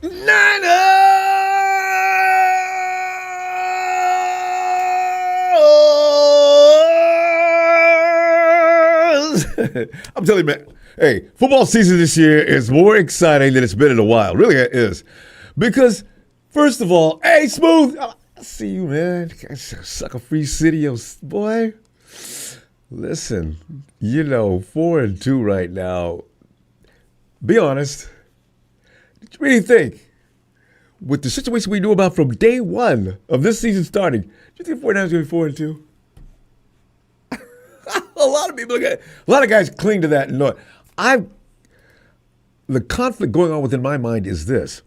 Niners! I'm telling you, man. Hey, football season this year is more exciting than it's been in a while. Really, it is. Because, first of all, hey, Smooth, I see you, man. Sucker Free City, boy. Listen, 4-2 right now. Be honest. What do you really think? With the situation we knew about from day one of this season starting, do you think 49ers going to be 4-2? A lot of people, a lot of guys cling to that. The conflict going on within my mind is this.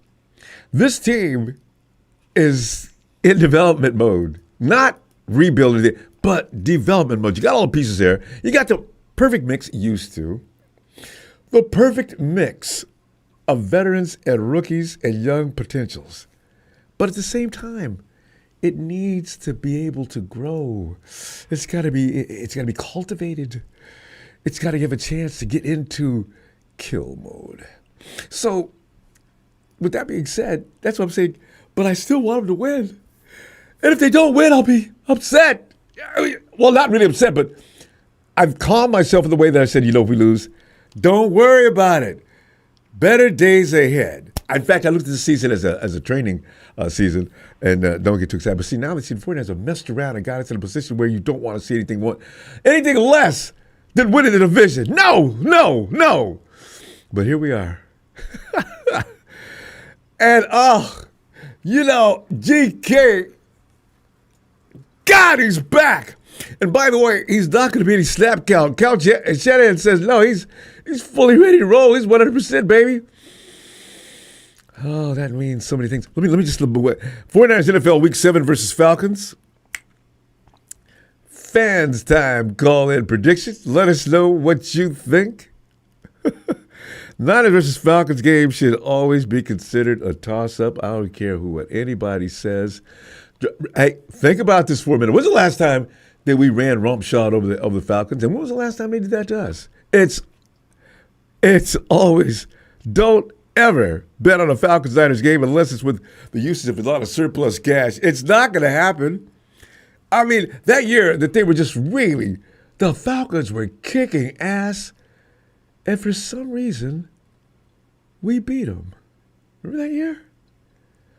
This team is in development mode, not rebuilding, but development mode. You got all the pieces there. You got the perfect mix, used to. The perfect mix of veterans and rookies and young potentials. But at the same time, it needs to be able to grow. It's got to be cultivated. It's got to give a chance to get into kill mode. So, with that being said, that's what I'm saying. But I still want them to win. And if they don't win, I'll be upset. Well, not really upset, but I've calmed myself in the way that I said, if we lose, don't worry about it. Better days ahead. In fact, I looked at the season as a training season, and don't get too excited. But see, now the 49ers have messed around and got us in a position where you don't want to see anything less than winning the division. No. But here we are. And, GK, God, he's back. And by the way, he's not going to be any snap count. Shanahan says, no, he's fully ready to roll. He's 100%, baby. Oh, that means so many things. Let me just look away. 49ers NFL Week 7 versus Falcons. Fans time call-in predictions. Let us know what you think. Niners versus Falcons game should always be considered a toss-up. I don't care what anybody says. Hey, think about this for a minute. When's the last time that we ran romp shot over the Falcons? And when was the last time they did that to us? It's always, don't ever bet on a Falcons-Niners game unless it's with the usage of a lot of surplus cash. It's not going to happen. I mean, that year that they were just really, the Falcons were kicking ass, and for some reason, we beat them. Remember that year?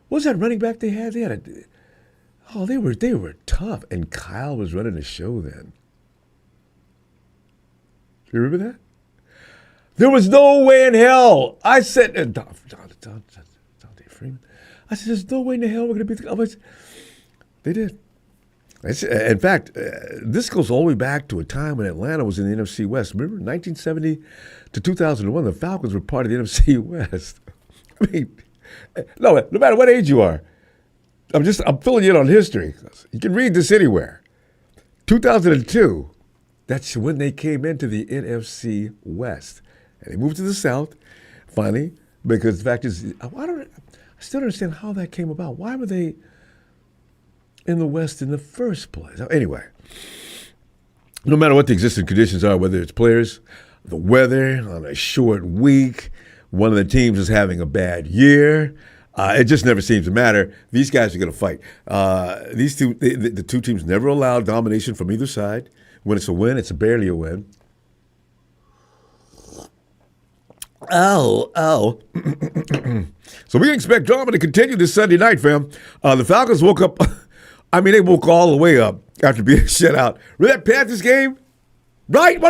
What was that running back they had? They were tough, and Kyle was running the show then. Do you remember that? There was no way in hell. I said, Dante Freeman. I said, there's no way in the hell we're going to beat the Cowboys. They did. In fact, this goes all the way back to a time when Atlanta was in the NFC West. Remember, 1970 to 2001, the Falcons were part of the NFC West. I mean, no matter what age you are, I'm filling you in on history. You can read this anywhere. 2002, that's when they came into the NFC West. And they moved to the South, finally, because the fact is, I still don't understand how that came about. Why were they in the West in the first place? Anyway, no matter what the existing conditions are, whether it's players, the weather, on a short week, one of the teams is having a bad year, it just never seems to matter. These guys are going to fight. The two teams never allow domination from either side. When it's a win, it's barely a win. Ow. So we expect drama to continue this Sunday night, fam. The Falcons woke up. They woke all the way up after being shut out. Remember that Panthers game? Right?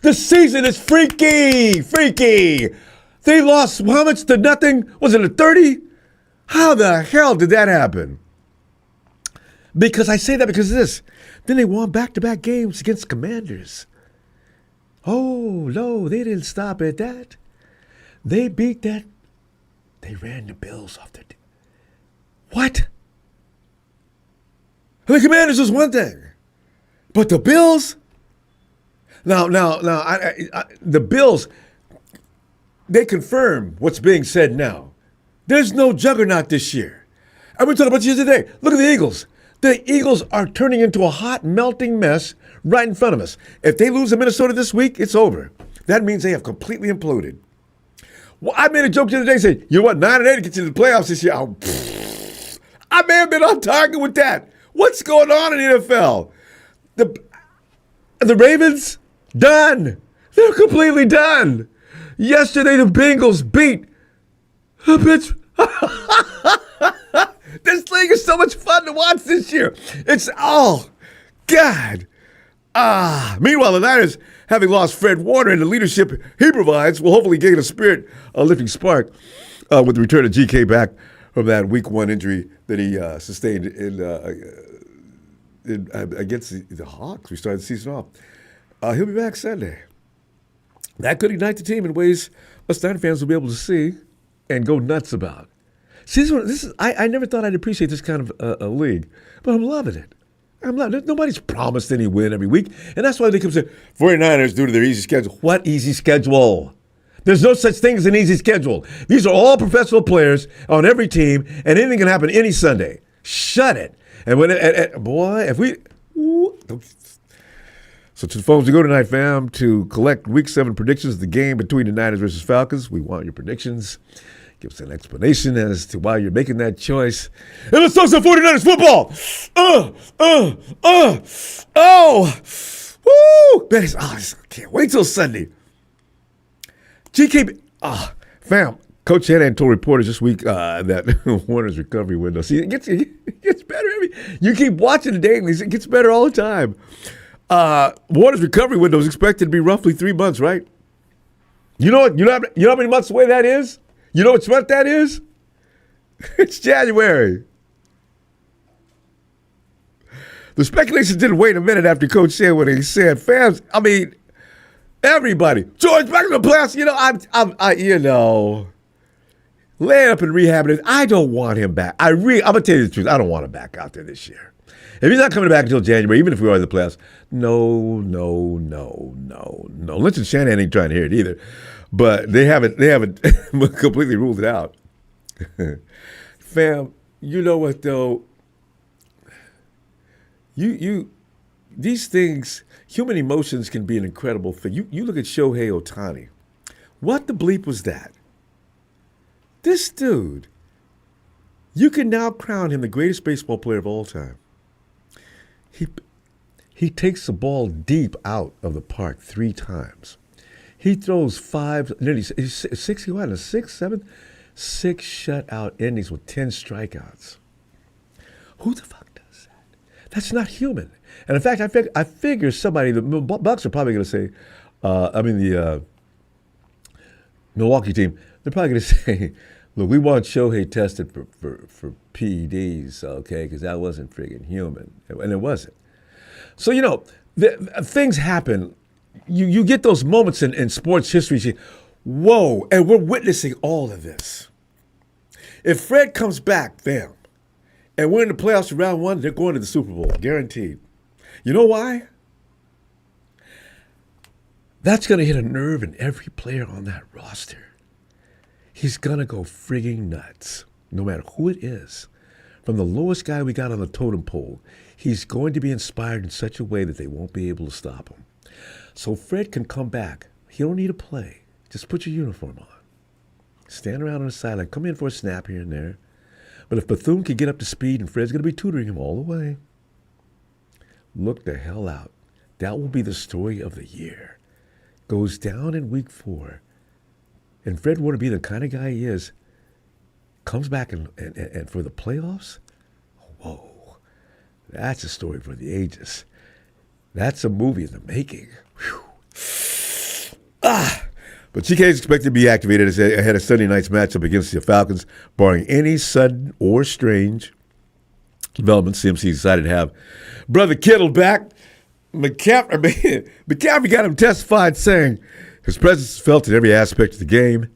This season is freaky. They lost how much to nothing? Was it a 30? How the hell did that happen? Because I say that because of this. Then they won back-to-back games against Commanders. Oh, no, they didn't stop at that. They beat that. They ran the Bills off their team. What? The Commanders was one thing. But the Bills? Now, the Bills, they confirm what's being said now. There's no juggernaut this year. And we're talking about you today. Look at the Eagles. The Eagles are turning into a hot, melting mess right in front of us. If they lose to Minnesota this week, it's over. That means they have completely imploded. Well, I made a joke the other day saying, you know what, 9-8 to get you to the playoffs this year. I may have been on target with that. What's going on in the NFL? The Ravens, done. They're completely done. Yesterday, the Bengals beat the Pittsburgh. This league is so much fun to watch this year. It's, oh, God. Meanwhile, the Niners, having lost Fred Warner and the leadership he provides, will hopefully gain a spirit-lifting spark with the return of GK back from that Week 1 injury that he sustained against the Hawks. We started the season off. He'll be back Sunday. That could ignite the team in ways us Niner fans will be able to see and go nuts about. See, I never thought I'd appreciate this kind of a league, but I'm loving it. Nobody's promised any win every week, and that's why they come say 49ers due to their easy schedule. What easy schedule? There's no such thing as an easy schedule. These are all professional players on every team, and anything can happen any Sunday. Shut it. And So to the phones we go tonight, fam, to collect Week 7 predictions of the game between the Niners versus Falcons. We want your predictions. Give us an explanation as to why you're making that choice. And let's talk some 49ers football. Woo! Man, I can't wait till Sunday. Fam, Coach Shanahan told reporters this week that Warner's recovery window. See, it gets better. You keep watching the dailies, it gets better all the time. Warner's recovery window is expected to be roughly 3 months, right? You know how many months away that is? You know which month that is? It's January. The speculation didn't wait a minute after Coach said what he said. Fans, everybody, George, back in the playoffs. Laying up in rehab. I don't want him back. I'm gonna tell you the truth. I don't want him back out there this year. If he's not coming back until January, even if we are in the playoffs, no. Lynch and Shanahan ain't trying to hear it either. But they haven't completely ruled it out. Fam, you know what though? These things, human emotions can be an incredible thing. You look at Shohei Ohtani. What the bleep was that? This dude, you can now crown him the greatest baseball player of all time. He takes the ball deep out of the park 3 times. He throws 6 shutout innings with 10 strikeouts. Who the fuck does that? That's not human. And in fact, I figure somebody, the Bucks are probably going to say, the Milwaukee team, they're probably going to say, look, we want Shohei tested for PEDs, okay, because that wasn't friggin' human. And it wasn't. So, things happen. You get those moments in sports history. You say, whoa, and we're witnessing all of this. If Fred comes back, fam, and we're in the playoffs in round 1, they're going to the Super Bowl, guaranteed. You know why? That's going to hit a nerve in every player on that roster. He's going to go frigging nuts, no matter who it is. From the lowest guy we got on the totem pole, he's going to be inspired in such a way that they won't be able to stop him. So Fred can come back. He don't need to play. Just put your uniform on. Stand around on the sideline. Come in for a snap here and there. But if Bethune can get up to speed and Fred's going to be tutoring him all the way, look the hell out. That will be the story of the year. Goes down in week 4. And Fred Warner, be the kind of guy he is, comes back and for the playoffs, whoa, that's a story for the ages. That's a movie in the making. Whew. But GK is expected to be activated ahead of Sunday night's matchup against the Falcons, barring any sudden or strange development. CMC decided to have Brother Kittle back. McCaffrey got him testified saying his presence is felt in every aspect of the game,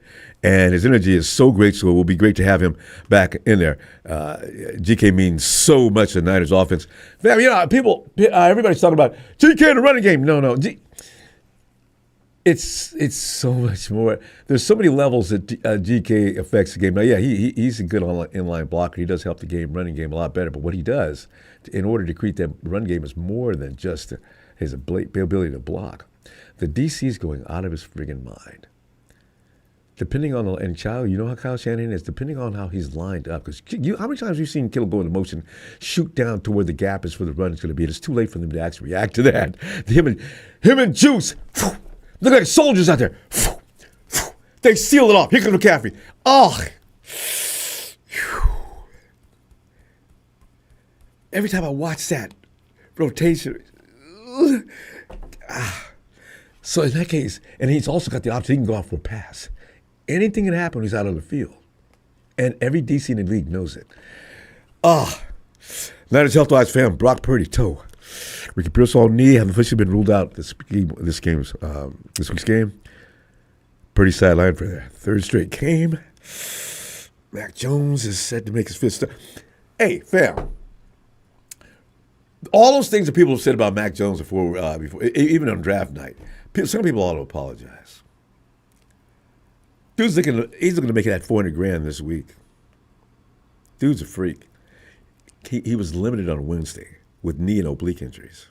and his energy is so great, so it will be great to have him back in there. GK means so much to the Niners offense. Everybody's talking about GK in the running game. No. It's so much more. There's so many levels that GK affects the game. Now, yeah, he's a good inline blocker. He does help the running game a lot better. But what he does in order to create that run game is more than just his ability to block. The DC is going out of his friggin' mind. depending on and Child, you know how Kyle Shanahan is, depending on how he's lined up. Because how many times have you seen Kittle go into motion, shoot down to where the gap is for the run is going to be? And it's too late for them to actually react to that. Him and Juice, look like soldiers out there. They seal it off. Here comes McCaffrey. Oh, every time I watch that rotation. So in that case, and he's also got the option, he can go out for a pass. Anything can happen when he's out on the field. And every DC in the league knows it. Niners Health-Wise fan, Brock Purdy, toe. Ricky Pearsall knee have officially been ruled out this week's game. Purdy sidelined for their third straight game. Mac Jones is set to make his fifth start. Hey, fam. All those things that people have said about Mac Jones before, even on draft night, some people ought to apologize. He's looking to make that $400,000 this week. Dude's a freak. He was limited on Wednesday with knee and oblique injuries.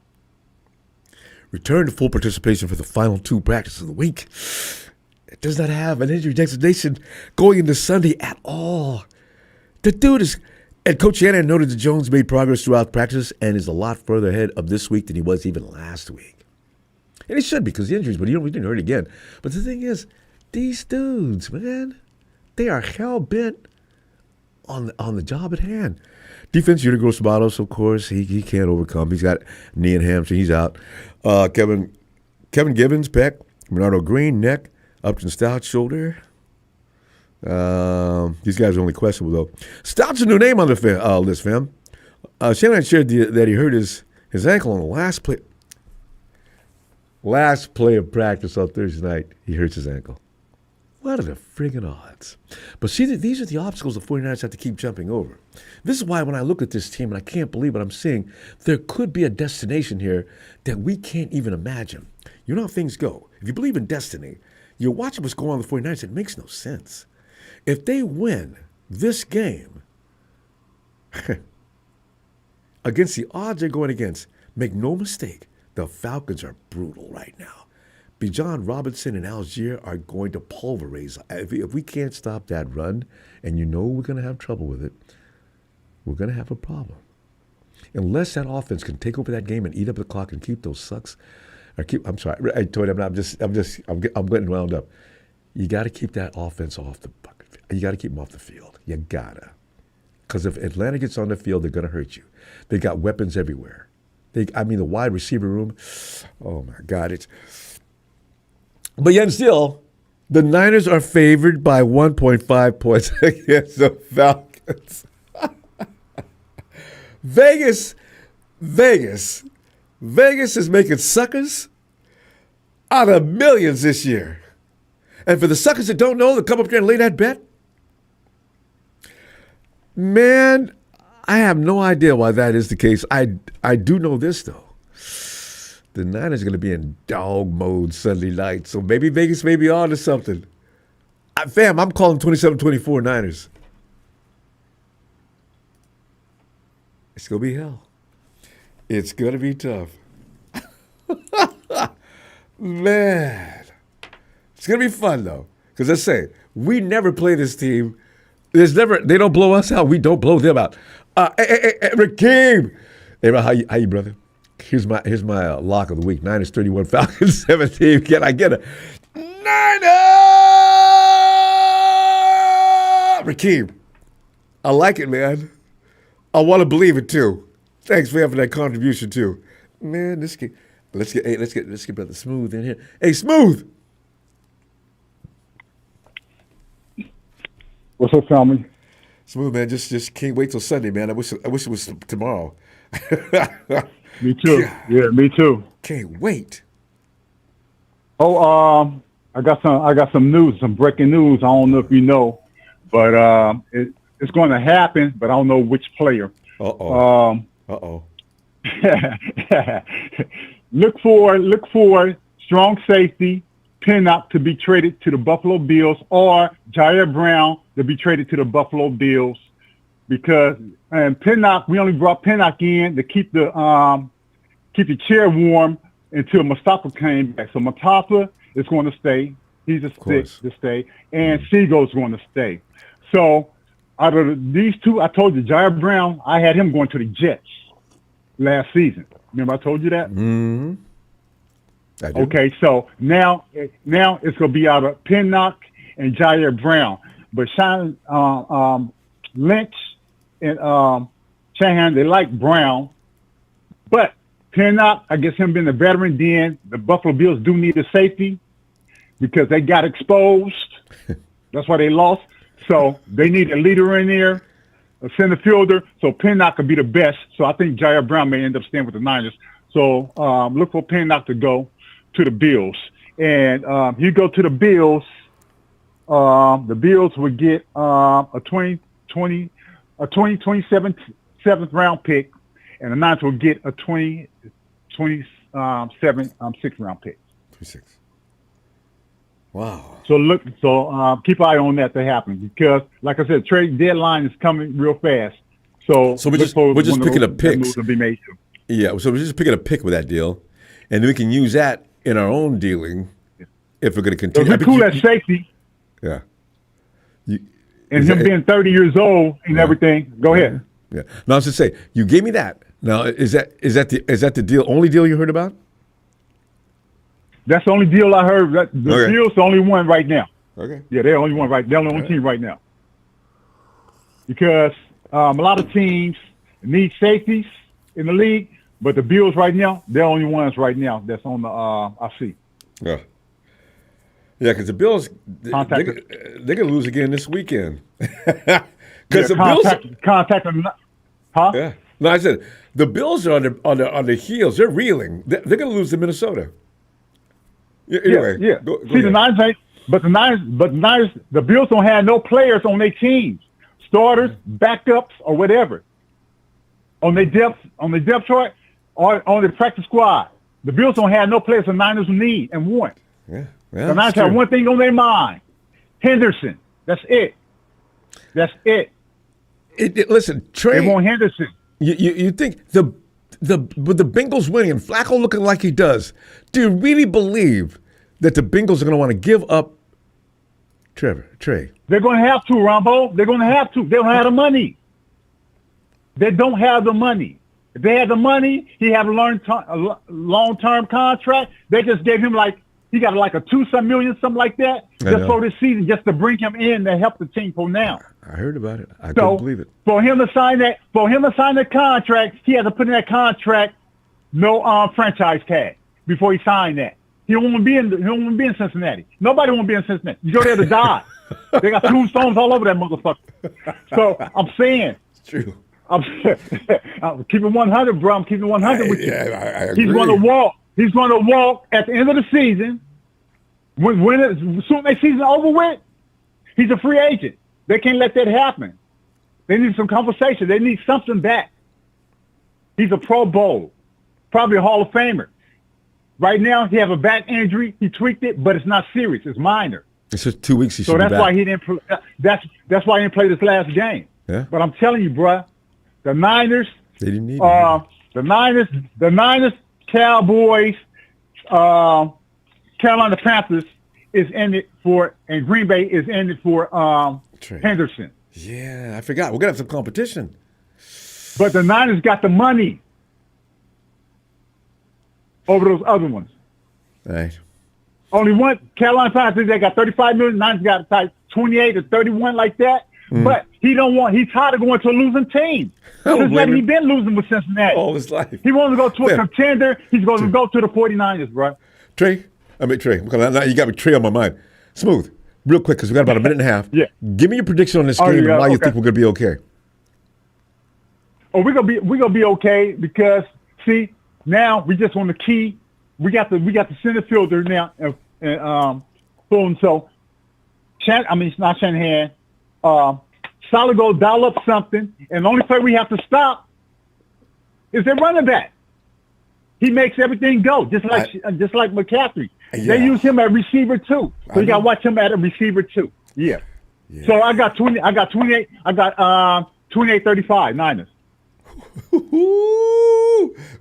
Returned to full participation for the final 2 practices of the week. It does not have an injury designation going into Sunday at all. The dude is... And Coach Shanahan noted that Jones made progress throughout practice and is a lot further ahead of this week than he was even last week. And he should because of the injuries, but we didn't hurt again. But the thing is, these dudes, man, they are hell-bent on the job at hand. Defense, Junior Gross-Matos, of course, he can't overcome. He's got knee and hamstring. He's out. Kevin Givens, pec. Bernardo Green, neck. Upton Stout, shoulder. These guys are only questionable, though. Stout's a new name on the list, fam. Shanahan shared that he hurt his ankle on the last play of practice on Thursday night. He hurts his ankle. What are the friggin' odds? But see, these are the obstacles the 49ers have to keep jumping over. This is why when I look at this team, and I can't believe what I'm seeing, there could be a destination here that we can't even imagine. You know how things go. If you believe in destiny, you're watching what's going on with the 49ers, it makes no sense. If they win this game against the odds they're going against, make no mistake, the Falcons are brutal right now. Bijan Robinson and Algier are going to pulverize. If we can't stop that run, and you know we're going to have trouble with it, we're going to have a problem. Unless that offense can take over that game and eat up the clock and keep those sucks, I'm sorry, I told you, I'm getting wound up. You got to keep that offense off the bucket. You got to keep them off the field. You gotta, because if Atlanta gets on the field, they're going to hurt you. They got weapons everywhere. The wide receiver room. Oh my God, But yet still, the Niners are favored by 1.5 points against the Falcons. Vegas is making suckers out of millions this year. And for the suckers that don't know, that come up there and lay that bet, man, I have no idea why that is the case. I do know this, though. The Niners are going to be in dog mode Sunday night, so maybe Vegas may be on to something. Fam, I'm calling 27-24 Niners. It's going to be hell. It's going to be tough. Man. It's going to be fun, though. Because let's say, we never play this team. They don't blow us out. We don't blow them out. Rakeem. Hey, how you, brother? Here's my lock of the week. Niners 31, Falcons 17. Can I get a Niners? Rakeem, I like it, man. I want to believe it too. Thanks for having that contribution too, man. Let's get Brother Smooth in here. Hey, Smooth. What's up, family? Smooth, man. Just can't wait till Sunday, man. I wish it was tomorrow. Me too. God. Yeah, me too. Can't wait. Oh, I got some news, some breaking news. I don't know if you know, but it's going to happen, but I don't know which player. Look for strong safety Pinnock to be traded to the Buffalo Bills, or Jair Brown to be traded to the Buffalo Bills, because Pinnock, we only brought Pinnock in to keep the chair warm until Mustafa came back. So Mustafa is going to stay. He's a stick course. to stay, and Seago's going to stay. So out of these two, I told you, Jair Brown, I had him going to the Jets last season. Remember I told you that? Mm-hmm. I do. Okay, so now it's going to be out of Pinnock and Jair Brown. But Lynch and Shanahan, they like Brown. But Pinnock, I guess him being a veteran, then the Buffalo Bills do need a safety because they got exposed. That's why they lost. So they need a leader in there, a center fielder. So Pinnock could be the best. So I think Jair Brown may end up staying with the Niners. So look for Pinnock to go to the Bills. And you go to the Bills, the Bills would get a 2027 seventh round pick, and the Niners will get a 2027 sixth round pick. 26. Wow. So keep an eye on that to happen because, like I said, trade deadline is coming real fast. So we're just picking up picks. To be made to. Yeah, so we're just picking a pick with that deal, and then we can use that in our own dealing if we're going to So continue. we're cool at safety. Yeah. And him being 30 years old and everything. Go ahead. Yeah. Now I was just say, you gave me that. Now is that the deal? Only deal you heard about? That's the only deal I heard. The Bills the only one right now. Okay. Yeah, they're the only one They're the only team right now. Because a lot of teams need safeties in the league, but the Bills right now, they're the only ones right now that's on the I see. Yeah. Yeah, because the Bills, they're going to lose again this weekend. Because the Bills contact them. Huh? Yeah. No, I said the Bills are on the heels. They're reeling. They're going to lose to Minnesota. Anyway, yeah. Go See, the Niners ain't, but the Niners, the Bills don't have no players on their teams, starters, backups, or whatever. On their depth chart, or on the practice squad, the Bills don't have no players the Niners need and want. Yeah. The Niners have one thing on their mind: Henderson. That's it. Listen, Trey. They want Henderson. You think with the Bengals winning and Flacco looking like he does, do you really believe that the Bengals are going to want to give up Trey? They're going to have to, Ronbo. They're going to have to. They don't have the money. They don't have the money. If they had the money, he had a long-term contract. They just gave him he got a 2-some million, something like that, just for this season, just to bring him in to help the team for now. I heard about it. I couldn't believe it. For him to sign that contract, he had to put in that contract no franchise tag before he signed that. He don't want to be in Cincinnati. Nobody want to be in Cincinnati. You go there to die. They got tombstones all over that motherfucker. So I'm saying, it's true. I'm keeping 100, bro. I'm keeping 100 with you. Yeah, I agree. He's going to walk. He's going to walk at the end of the season. When soon as season over with, he's a free agent. They can't let that happen. They need some conversation. They need something back. He's a Pro Bowl, probably a Hall of Famer. Right now, he has a back injury. He tweaked it, but it's not serious. It's minor. It's just 2 weeks. So that's why he didn't. That's why he didn't play this last game. Yeah. But I'm telling you, bruh, the Niners. They didn't need him. The Niners, Cowboys, Carolina Panthers is in it for, and Green Bay is in it for Henderson. Yeah, I forgot. We're gonna have some competition. But the Niners got the money over those other ones. Right. Only one, Carolina Panthers, they got 35 million. Niners got like 28 or 31 like that. But he's tired of going to a losing team. Cincinnati, he's been losing with Cincinnati. All his life. He wants to go to a contender. He's going to go to the 49ers, bro. Trey, now you got me Trey on my mind. Smooth, real quick, because we got about a minute and a half. Yeah. Give me your prediction on this game and why you think we're going to be okay. Oh, we're gonna be okay because see now we just on the key. We got the center fielder now and boom. So, it's not Shanahan. Solid go dial up something, and the only player we have to stop is their running back. He makes everything go, just like McCaffrey. Yeah. They use him at receiver too, so you got to watch him at a receiver too. Yeah. So I got 28. I got 28-35 Niners. We're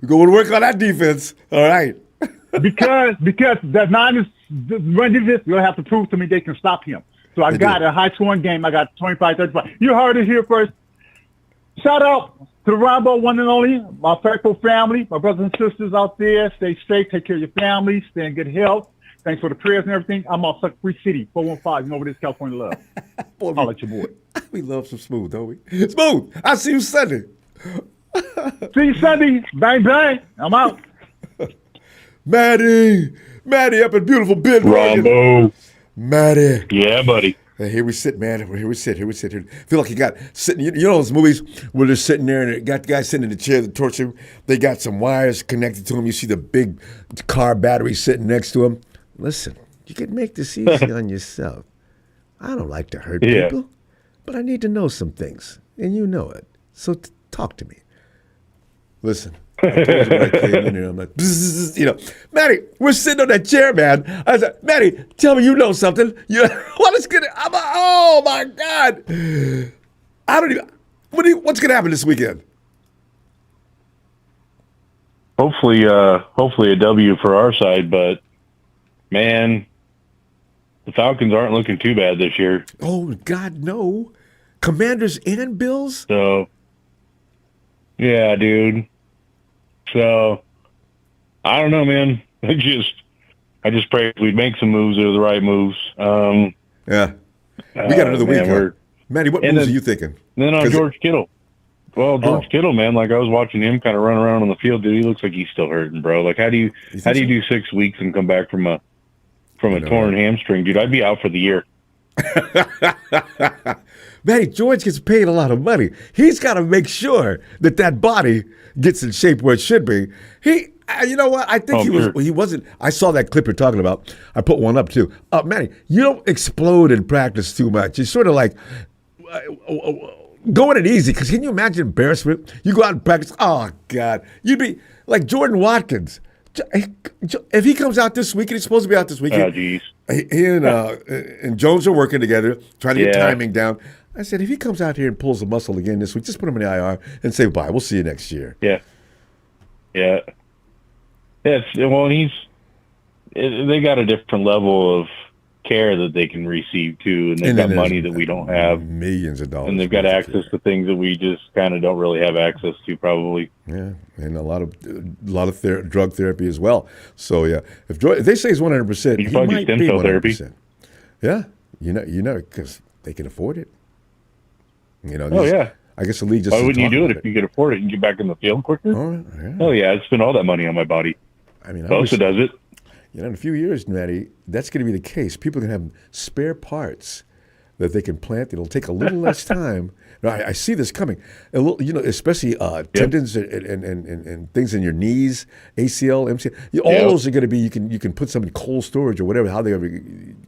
going to work on that defense. All right. because the Niners, when this, you'll have to prove to me they can stop him. So I got a high-scoring game. I got 25-35. You heard it here first. Shout out to the Ronbo, one and only, my faithful family, my brothers and sisters out there. Stay safe, take care of your family, stay in good health. Thanks for the prayers and everything. I'm off Sucker Free City, 415. You know what it is, California love. I'll let your boy. We love some Smooth, don't we? Smooth, I'll see you Sunday. See you Sunday. Bang, bang. I'm out. Maddie up in beautiful Bend. Ronbo. Maddie. Yeah, buddy. Hey, here we sit, man. Here we sit. Feel like you got sitting. You know those movies where they're sitting there and they got the guy sitting in the chair, the torture. They got some wires connected to him. You see the big car battery sitting next to him. Listen, you can make this easy on yourself. I don't like to hurt people, but I need to know some things, and you know it. So talk to me. Listen. I told you when I came in here, I'm like, bzzz, you know, Maddie, we're sitting on that chair, man. I said, Maddie, tell me you know something. What is gonna? Oh my God! I don't even. What's gonna happen this weekend? Hopefully a W for our side, but man, the Falcons aren't looking too bad this year. Oh God, no! Commanders and Bills. So, yeah, dude. So, I don't know, man. I just pray we'd make some moves that are the right moves. Yeah. We got another week. Huh? Maddie, what moves are you thinking? Then on George Kittle. Well, George Kittle, man, like I was watching him kind of run around on the field, dude. He looks like he's still hurting, bro. Like how do you do 6 weeks and come back from a torn hamstring, dude? I'd be out for the year. Maddie, George gets paid a lot of money. He's got to make sure that body gets in shape where it should be. You know what? I think he wasn't. I saw that clip you're talking about. I put one up too. Maddie, you don't explode in practice too much. You're sort of like going it easy. Because can you imagine embarrassment? You go out and practice. Oh God, you'd be like Jordan Watkins. If he comes out this week, and he's supposed to be out this weekend. Oh, geez. He and Jones are working together, trying to get timing down. I said, if he comes out here and pulls a muscle again this week, just put him in the IR and say bye. We'll see you next year. Yeah. Well, they got a different level of care that they can receive too, and they've got money that we don't have, millions of dollars, and they've got access to things that we just kind of don't really have access to, probably. Yeah, and a lot of drug therapy as well. So yeah, if they say he's 100%, he might be 100%. Yeah, you know, because they can afford it. You know. I guess the league just. Why wouldn't you do it if you could afford it and get back in the field quicker? Oh yeah, I'd spend all that money on my body. I mean, Bosa does it. You know, in a few years, Maddie, that's going to be the case. People are going to have spare parts that they can plant. It'll take a little less time. Now, I see this coming. A little, you know, especially tendons and things in your knees, ACL, MCL. All those are going to be. You can put some in cold storage or whatever. How they ever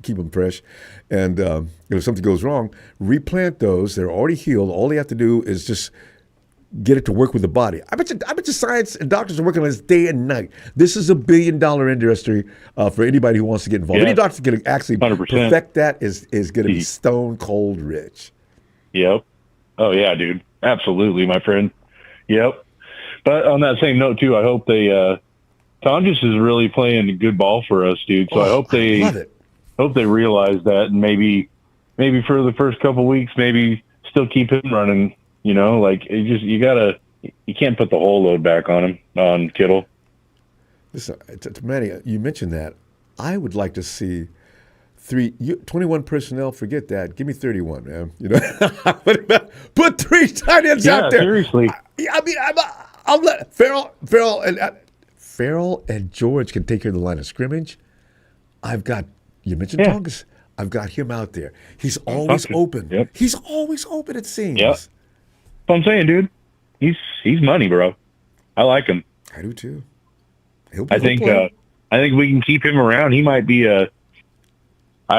keep them fresh. And if something goes wrong, replant those. They're already healed. All they have to do is just get it to work with the body. I bet you science and doctors are working on this day and night. This is $1 billion industry for anybody who wants to get involved. Any doctor can actually 100%. Perfect that is going to be stone cold rich. Yep. Oh yeah, dude. Absolutely, my friend. Yep. But on that same note too, I hope they Tonjes is really playing good ball for us, dude. So I hope they realize that, and maybe for the first couple weeks, maybe still keep him running. You know, like you can't put the whole load back on Kittle. Listen, Manny, you mentioned that. I would like to see 21 personnel. Forget that. Give me 31, man. You know, put 3 tight ends out there. Seriously. I mean, I'll let Farrell and George can take care of the line of scrimmage. You mentioned Tongas. I've got him out there. He's always open. Yep. He's always open, it seems. Yep. That's what I'm saying, dude. He's money, bro. I like him. I do too. I think we can keep him around. He might be I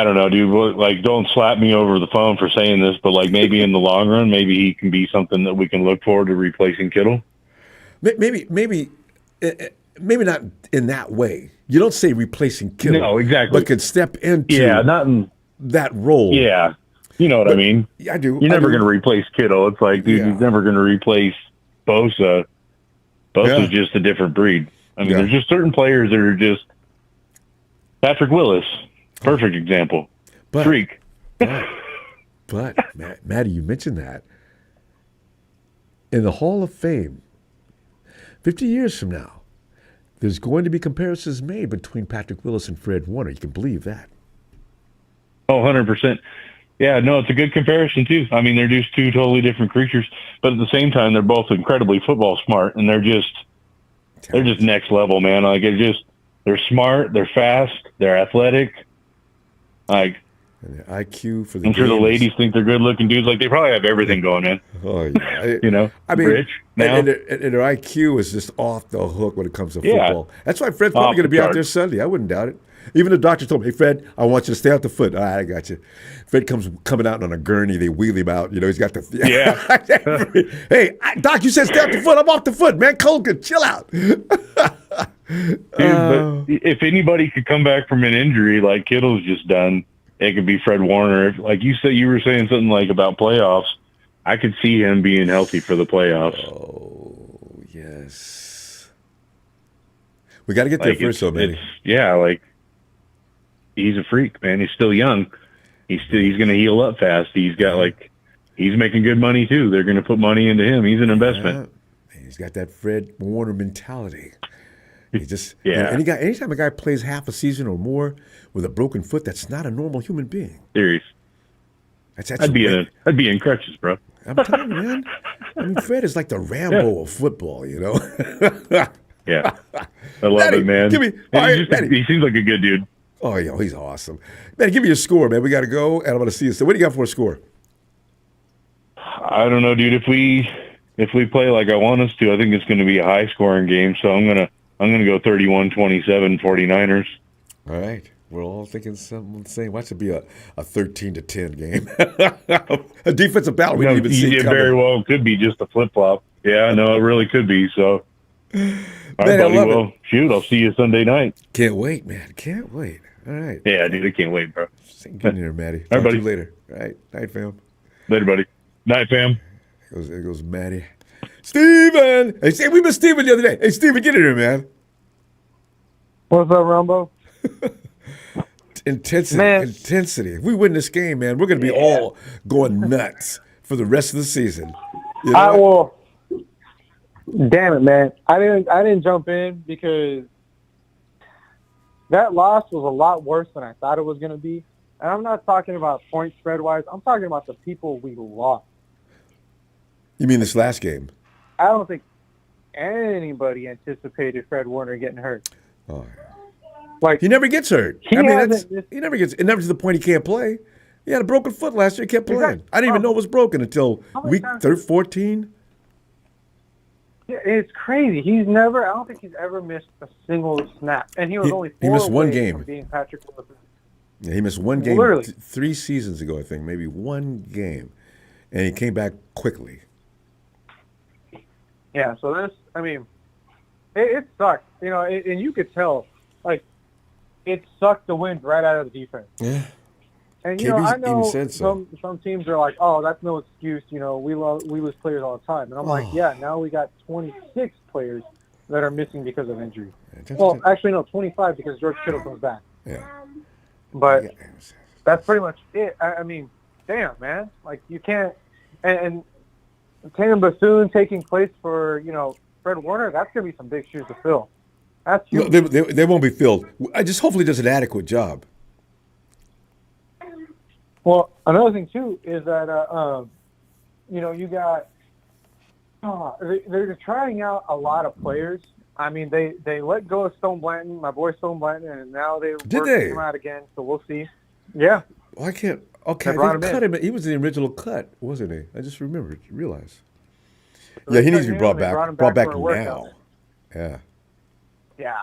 don't know, dude. Like, don't slap me over the phone for saying this, but like maybe in the long run, maybe he can be something that we can look forward to replacing Kittle. Maybe not in that way. You don't say replacing Kittle. No, exactly. But could step into not in that role. Yeah. You know what I mean? I do. You're never going to replace Kittle. It's like, dude, you're never going to replace Bosa. Bosa's just a different breed. I mean, there's just certain players that are just Patrick Willis, perfect example. Freak. But Matty, you mentioned that. In the Hall of Fame, 50 years from now, there's going to be comparisons made between Patrick Willis and Fred Warner. You can believe that. Oh, 100%. Yeah, no, it's a good comparison, too. I mean, they're just two totally different creatures, but at the same time, they're both incredibly football smart, and they're just next level, man. Like, they're smart, they're fast, they're athletic. Like, and their IQ for the I'm sure the game ladies think they're good-looking dudes. Like, they probably have everything going, man. Oh, yeah. You know, I mean, rich now. And their IQ is just off the hook when it comes to football. That's why Fred's probably going to be out there Sunday. I wouldn't doubt it. Even the doctor told me, "Hey, Fred, I want you to stay off the foot." All right, I got you. Fred coming out on a gurney. They wheel him out. You know, he's got the Hey, Doc, you said stay off the foot. I'm off the foot, man. Colgan, chill out. Dude, but if anybody could come back from an injury like Kittle's just done, it could be Fred Warner. If, like you said, you were saying something like about playoffs. I could see him being healthy for the playoffs. Oh, yes. We got to get there first, though, man. Yeah, like he's a freak, man. He's still young. He's going to heal up fast. He's got he's making good money too. They're going to put money into him. He's an investment. Yeah. He's got that Fred Warner mentality. He just anytime a guy plays half a season or more with a broken foot, that's not a normal human being. Serious. I'd be in crutches, bro. I'm telling you, man. I mean, Fred is like the Rambo of football, you know. Yeah, I love it, man. He seems like a good dude. Oh, yeah, he's awesome. Man, give me a score, man. We got to go, and I'm going to see you. So what do you got for a score? I don't know, dude. If we play like I want us to, I think it's going to be a high-scoring game. So I'm gonna go 31-27 49ers. All right. We're all thinking something the same. Watch it be a 13-10 game. A defensive battle we didn't even see coming. It very well could be just a flip-flop. Yeah, no, it really could be. So, all right, buddy. Well, shoot, I'll see you Sunday night. Can't wait, man. Can't wait. All right. Yeah, dude, I can't wait, bro. Get in there, Matty. All right, buddy. To you later. All right. Night, fam. Later, buddy. Night, fam. There goes Matty. Steven! Hey, we missed Steven the other day. Hey, Steven, get in here, man. What's up, Ronbo? Intensity. If we win this game, man, we're going to be all going nuts for the rest of the season. You know? Damn it, man. I didn't jump in because that loss was a lot worse than I thought it was going to be. And I'm not talking about point spread wise. I'm talking about the people we lost. You mean this last game? I don't think anybody anticipated Fred Warner getting hurt. Oh, yeah. Like, he never gets hurt. He never gets. It never to the point he can't play. He had a broken foot last year. He kept playing. Exactly. I didn't even know it was broken until week 14. Yeah, it's crazy. I don't think he's ever missed a single snap, and he was only 4 he missed one away game from being Patrick Willis. Yeah, he missed one game. Literally. 3 seasons ago, I think, maybe one game, and he came back quickly. Yeah. So it sucked. You know, and you could tell, like, it sucked the wind right out of the defense. Yeah. And, KB's I know even said so. some teams are like, oh, that's no excuse. You know, we lose players all the time. And I'm like, yeah, now we got 26 players that are missing because of injury. Well, actually, no, 25 because George Kittle comes back. Yeah. But that's pretty much it. I mean, damn, man. Like, you can't – and Tatum Bethune taking place for, Fred Warner, that's going to be some big shoes to fill. That's huge. No, they won't be filled. I just hopefully does an adequate job. Well, another thing too is that you got they're trying out a lot of players. I mean, they let go of Stone Blanton, my boy Stone Blanton, and now they're working him out again. So we'll see. Yeah. Well, I can't. Okay, they cut him. He was the original cut, wasn't he? I just realized. Yeah, he needs to be brought back. Brought back now. Yeah. Yeah.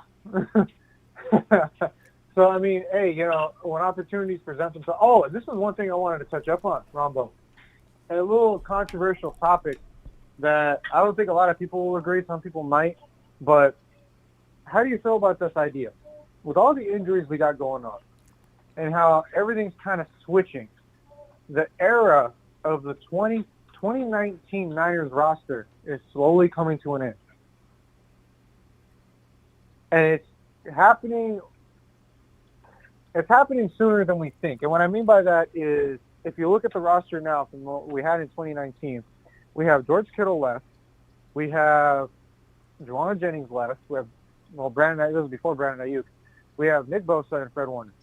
So, I mean, hey, when opportunities present themselves. Oh, this is one thing I wanted to touch up on, Ronbo. A little controversial topic that I don't think a lot of people will agree. Some people might. But how do you feel about this idea? With all the injuries we got going on and how everything's kind of switching, the era of the 2019 Niners roster is slowly coming to an end. and it's happening. It's happening sooner than we think. And what I mean by that is, if you look at the roster now from what we had in 2019, we have George Kittle left. We have Juwan Jennings left. We have, Brandon, this was before Brandon Ayuk. We have Nick Bosa and Fred Warner.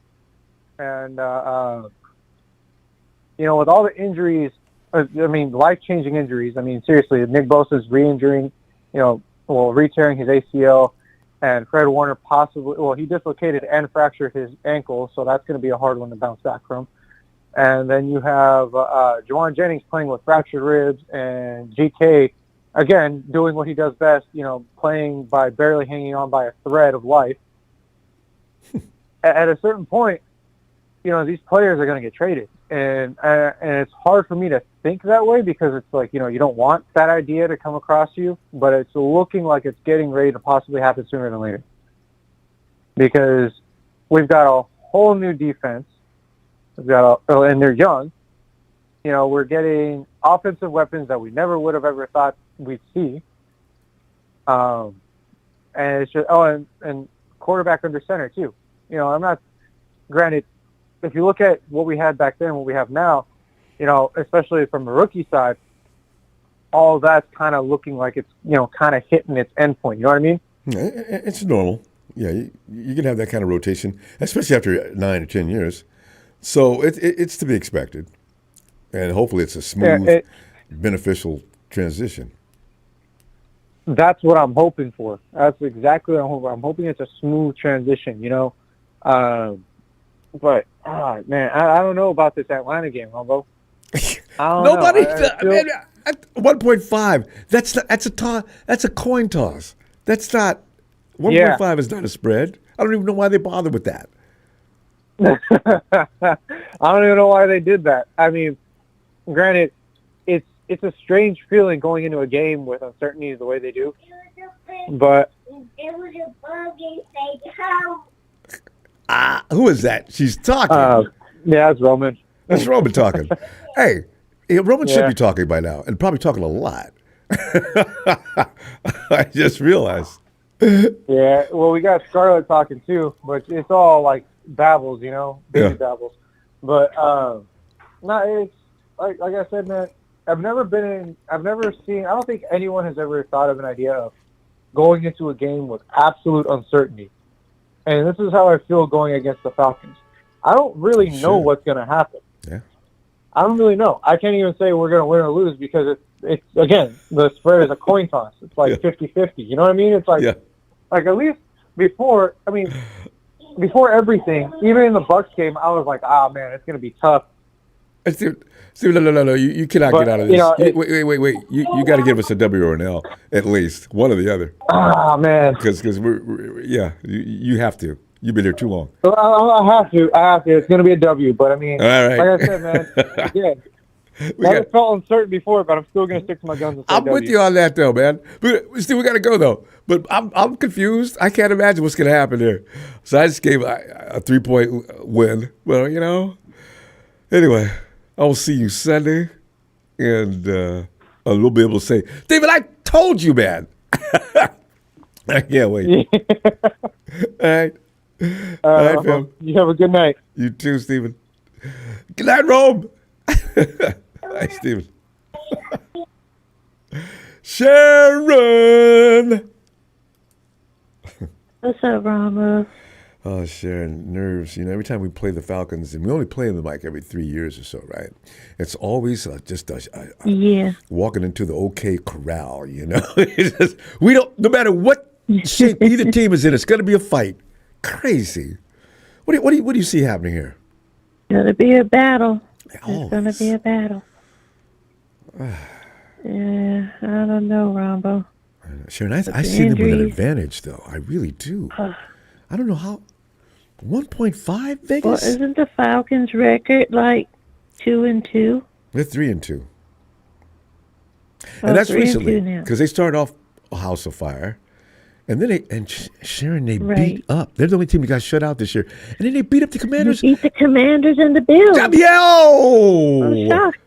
And, with all the injuries, life-changing injuries, seriously, Nick Bosa's re-injuring, re-tearing his ACL, and Fred Warner possibly, he dislocated and fractured his ankle, so that's going to be a hard one to bounce back from. And then you have Juwan Jennings playing with fractured ribs, and GK, again, doing what he does best, playing by barely hanging on by a thread of life. At a certain point, these players are going to get traded. And it's hard for me to think that way because it's like, you don't want that idea to come across you, but it's looking like it's getting ready to possibly happen sooner than later. Because we've got a whole new defense. We've got and they're young. We're getting offensive weapons that we never would have ever thought we'd see. And it's just, and quarterback under center too. I'm not, granted, if you look at what we had back then, what we have now, especially from the rookie side, all that's kind of looking like it's, kind of hitting its end point. You know what I mean? It's normal. Yeah, you can have that kind of rotation, especially after 9 or 10 years. So it's to be expected. And hopefully it's a smooth, beneficial transition. That's what I'm hoping for. That's exactly what I'm hoping for. I'm hoping it's a smooth transition, But, man, I don't know about this Atlanta game, Ronbo. Nobody. 1.5. That's a coin toss. That's not 1.5 is not a spread. I don't even know why they bother with that. I don't even know why they did that. Granted, it's a strange feeling going into a game with uncertainties the way they do. But it was a bug inside the house. Who is that? She's talking. Yeah, it's Roman. That's Roman talking. Hey, Roman should be talking by now, and probably talking a lot. I just realized. Yeah, well, we got Scarlett talking too, but it's all like babbles, baby babbles. But it's like I said, man. I've never seen. I don't think anyone has ever thought of an idea of going into a game with absolute uncertainty. And this is how I feel going against the Falcons. I don't really know what's going to happen. Yeah. I don't really know. I can't even say we're going to win or lose because it's again, the spread is a coin toss. It's like 50-50. You know what I mean? It's like, like at least before everything, even in the Bucs game, I was like, man, it's going to be tough. Steve, no. You cannot get out of this. Wait. You got to give us a W or an L, at least. One or the other. Man. Because you have to. You've been here too long. Well, I have to. It's going to be a W, but all right. like I said, man, again, it felt uncertain before, but I'm still going to stick to my guns and say I'm W. with you on that, though, man. Steve, we got to go, though. But I'm confused. I can't imagine what's going to happen here. So I just gave a 3-point win. Well, anyway. I will see you Sunday, and I will be able to say, David, I told you, man. I can't wait. All right. All right, fam. You have a good night. You too, Stephen. Good night, Rome. Hi, Stephen. Sharon. What's up, Ronbo? Oh, Sharon, nerves. Every time we play the Falcons, and we only play them like every 3 years or so, right? It's always just walking into the OK Corral, It's just, we don't, no matter what shape either team is in, it's going to be a fight. Crazy. What do you see happening here? Gonna be a battle. It's gonna be a battle. Yeah, I don't know, Ronbo. Sharon, I see them with an advantage, though. I really do. I don't know how. 1.5 Vegas? Well, isn't the Falcons record like 2-2? They're 3-2. And that's recently because they started off a house of fire, and then Sharon, they beat up. They're the only team that got shut out this year, and then they beat up the Commanders. They beat the Commanders and the Bills. Yo! I'm shocked.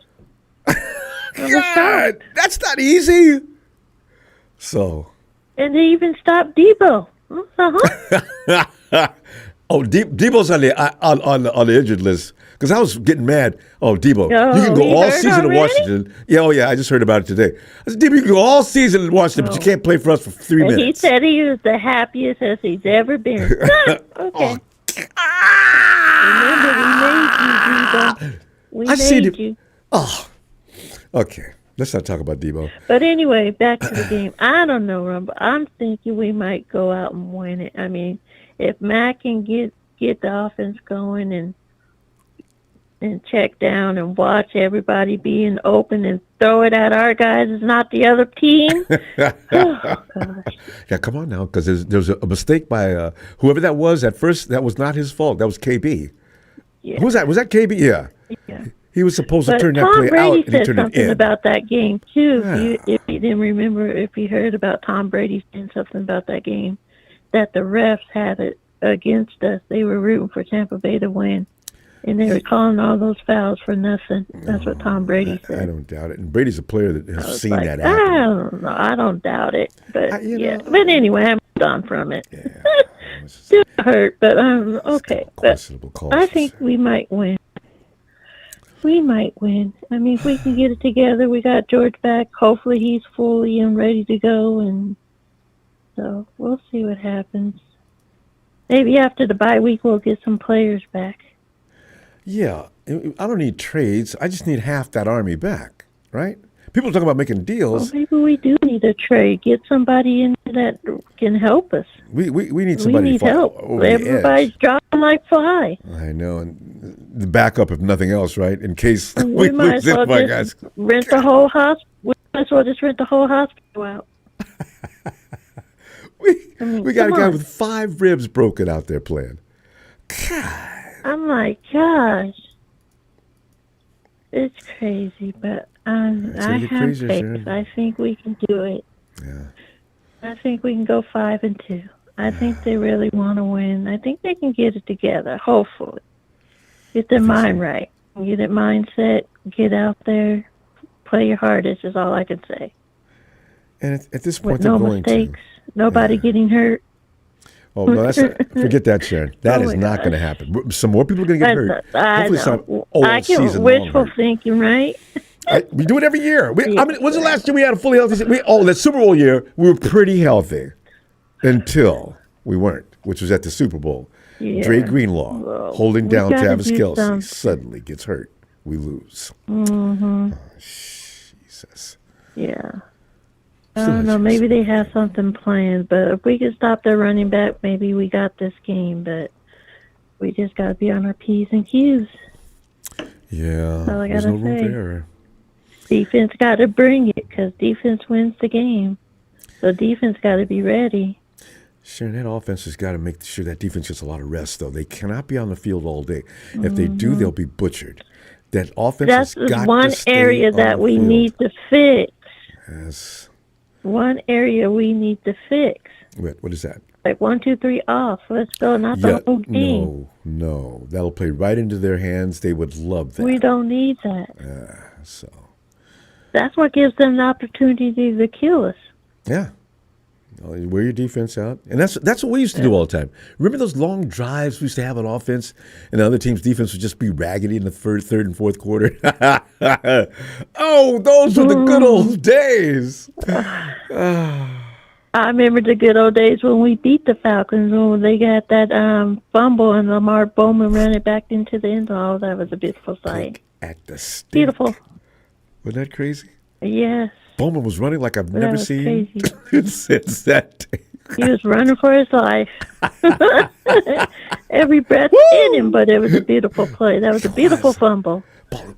God, that's not easy. So. And they even stopped Debo. Oh, Debo's on the injured list because I was getting mad. Oh, Debo, Oh, you can go he all hurt season in already? Washington. Yeah, oh yeah, I just heard about it today. I said, Debo, you can go all season in Washington, but you can't play for us for 3 And he minutes. said he was the happiest as he's ever been. Okay. Remember, we made you, Debo. We I see made the- you. Oh, okay. Let's not talk about Debo. But anyway, back to the game. I don't know, Rumble. I'm thinking we might go out and win it. I mean, if Matt can get the offense going and check down and watch everybody being open and throw it at our guys, it's not the other team. Oh, gosh. Yeah, come on now, because there's a mistake by whoever that was at first. That was not his fault. That was KB. Yeah. Who was that? Was that KB? Yeah. Yeah. He was supposed to But turn that Tom play Brady out, and he said turned it something in. about that game too. Yeah. If you didn't remember, if you heard about Tom Brady saying something about that game, that the refs had it against us. They were rooting for Tampa Bay to win, and they were calling all those fouls for nothing. That's what Tom Brady said. I don't doubt it. And Brady's a player that I has was seen like, that I happen. don't know. I don't doubt it, but you yeah. know, But anyway, I'm done from it. Yeah. Still hurt, but okay. But Questionable calls. I think we might win. We might win. I mean, if we can get it together, we got George back. Hopefully he's fully and ready to go, and so we'll see what happens. Maybe after the bye week, we'll get some players back. Yeah, I don't need trades. I just need half that army back, right? People talk about making Well, deals. maybe we do need a trade. Get somebody in there that can help us. We need We somebody need to fly help. over the Everybody's edge. dropping like fly. I know, and the backup, if nothing else, right? In case We we might lose as well it, my guys. just rent the whole hospital. We might as well just rent the whole hospital out. We got a come guy on. with 5 ribs broken out there playing. God. I'm like, gosh, it's crazy, but I gonna get have crazier, faith. Sharon. I think we can do it. Yeah. I think we can go 5-2. I think they really want to win. I think they can get it together. Hopefully, get their mind right, get their mindset, get out there, play your hardest. Is all I can say. And at this point, With they're no going mistakes, nobody getting hurt. Oh, no, forget that, Sharon. That Oh is my not going to gosh. happen. Some more people are going to get hurt. I Hopefully, know. some old I season get long wishful hurt. thinking, right? We do it every year. I mean, when's the last year we had a fully healthy season? That Super Bowl year, we were pretty healthy until we weren't, which was at the Super Bowl. Yeah. Dre Greenlaw Well, holding we down gotta Travis do Kelce something. suddenly gets hurt. We lose. Mm-hmm. Oh, Jesus. Yeah. Still I don't know. has Maybe they have something planned, but if we could stop their running back, maybe we got this game. But we just got to be on our P's and Q's. Yeah. all I There's gotta no room say. for error. Defense got to bring it because defense wins the game. So defense got to be ready. Sharon, that offense has got to make sure that defense gets a lot of rest, though. They cannot be on the field all day. If they do, they'll be butchered. That offense That's has got one to stay area on that the we field. need to fix. Yes. One area we need to fix. What is that? Like 1, 2, 3 off. Let's go. Not the whole game. No. That'll play right into their hands. They would love that. We don't need that. So, That's what gives them the opportunity to kill us. yeah. You wear your defense out. And that's what we used to do all the time. Remember those long drives we used to have on offense, and the other team's defense would just be raggedy in the third and fourth quarter? Oh, those were the good old days. I remember the good old days when we beat the Falcons, when they got that fumble and Lamar Bowman ran it back into the end zone. Oh, that was a beautiful sight. Kick at the stick. Beautiful. Wasn't that crazy? Yes. Bowman was running like I've never was seen crazy. since that day. He was running for his life. Every breath in him, but it was a beautiful play. That was a beautiful fumble.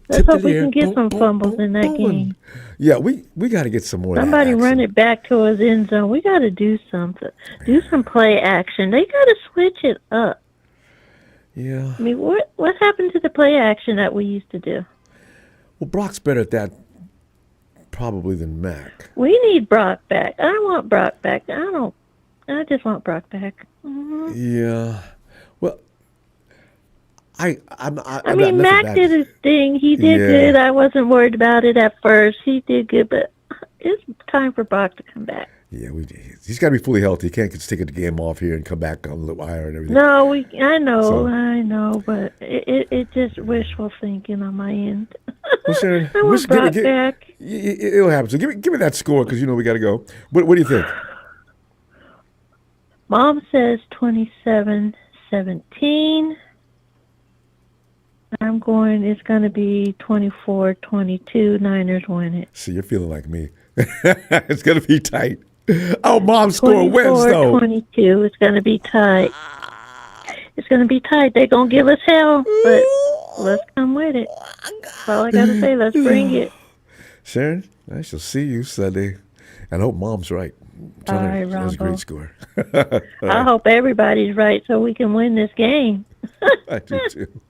Let's hope we can get some fumbles in that game. Yeah, we got to get some more. Somebody of that run action. it back to his end zone. We got to do something. Do some play action. They got to switch it up. Yeah. I mean, what happened to the play action that we used to do? Well, Brock's better at that probably than Mac. We need Brock back. I want Brock back. I just want Brock back. Mhm. Yeah. Well, I mean, Mac did his thing. He did good. I wasn't worried about it at first. He did good, but it's time for Brock to come back. Yeah, he's got to be fully healthy. He can't just take a game off here and come back on the wire and everything. No, I So- know, but it just wishful thinking on my end. Well, Sharon, I want Brock back. it'll happen. So give me that score because we got to go. What do you think? Mom says 27-17. I'm going, it's going to be 24-22. Niners win it. See, you're feeling like me. It's going to be tight. Oh, Mom's score wins, though. 24-22. It's going to be tight. It's going to be tight. They're going to give us hell, but let's come with it. That's all I got to say. Let's bring it. Sharon, I shall see you Sunday. And I hope Mom's right. All right, That was a Ronbo. great score. I hope everybody's right so we can win this game. I do, too.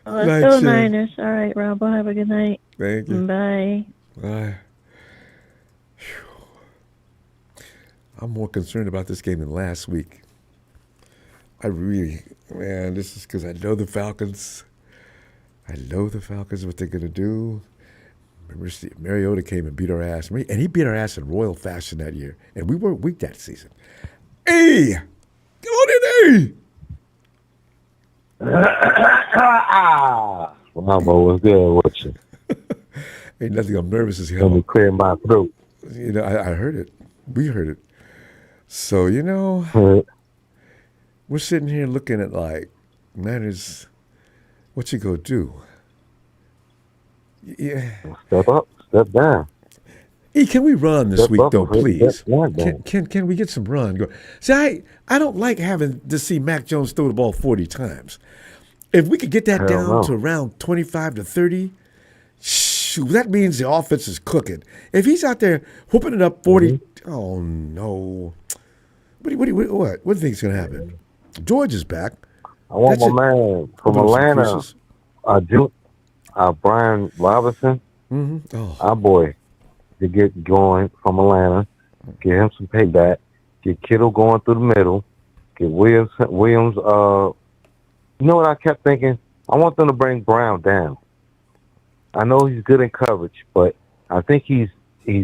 Let's Night, go, Sharon. Niners. All right, Ronbo. Have a good night. Thank you. Bye. Bye. I'm more concerned about this game than last week. This is because I know the Falcons. I know the Falcons, what they're going to do. Remember, Mariota came and beat our ass. And he beat our ass in royal fashion that year. And we weren't weak that season. Hey! Get on in, Ronbo, what's good with you? Ain't nothing I'm nervous as Let me hell. clear my throat. I heard it. We heard it. So, we're sitting here looking at like, Niners, what you gonna do? Yeah. Step up, step down. Hey, can we run this Step week up though, and put please? step down. Can we get some run? See, I don't like having to see Mac Jones throw the ball 40 times. If we could get that Hell down no. to around 25 to 30, shoot, that means the offense is cooking. If he's out there whooping it up 40, oh no. What do you think is going to happen? George is back. I want That's my it. man from Those Atlanta, increases. Brian Robinson, Oh, our boy, to get going from Atlanta, get him some payback, get Kittle going through the middle, get Williams. You know what I kept thinking? I want them to bring Brown down. I know he's good in coverage, but I think he's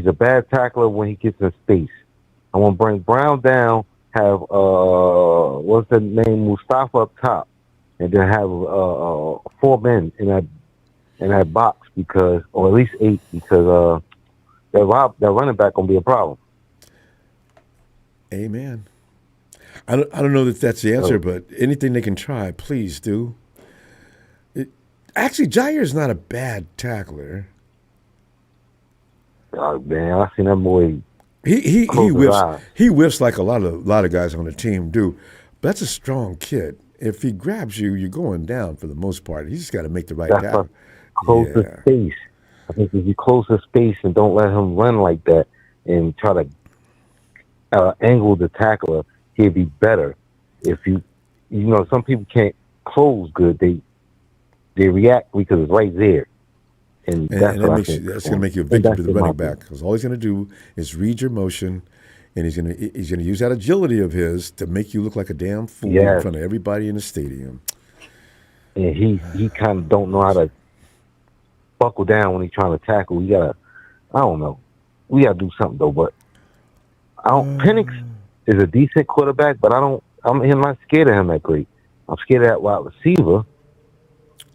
a bad tackler when he gets in space. I want to bring Brown down, have what's the name, Mustafa up top, and then have 4 men in that box or at least 8 because that running back gonna be a problem. amen. I don't know if that's the answer, but anything they can try, please do. Actually, Jair's not a bad tackler. Oh man, I seen that boy. He Close his whiffs. eyes. He whiffs like a lot of guys on the team do. But that's a strong kid. If he grabs you, you're going down for the most part. He's just got to make the right That's tackle. closer Yeah. space. I think if you close the space and don't let him run like that and try to angle the tackler, he'd be better. If some people can't close good. They react because it's right there. And that's what I think. That's going to make you a victim That's to the my running thing. back because all he's going to do is read your motion, and he's going to use that agility of his to make you look like a damn fool in Yes. front of everybody in the stadium. And he kind of don't know how to buckle down when he's trying to tackle. I don't know. We got to do something though. But Penix is a decent quarterback, but I'm not scared of him that great. I'm scared of that wide receiver,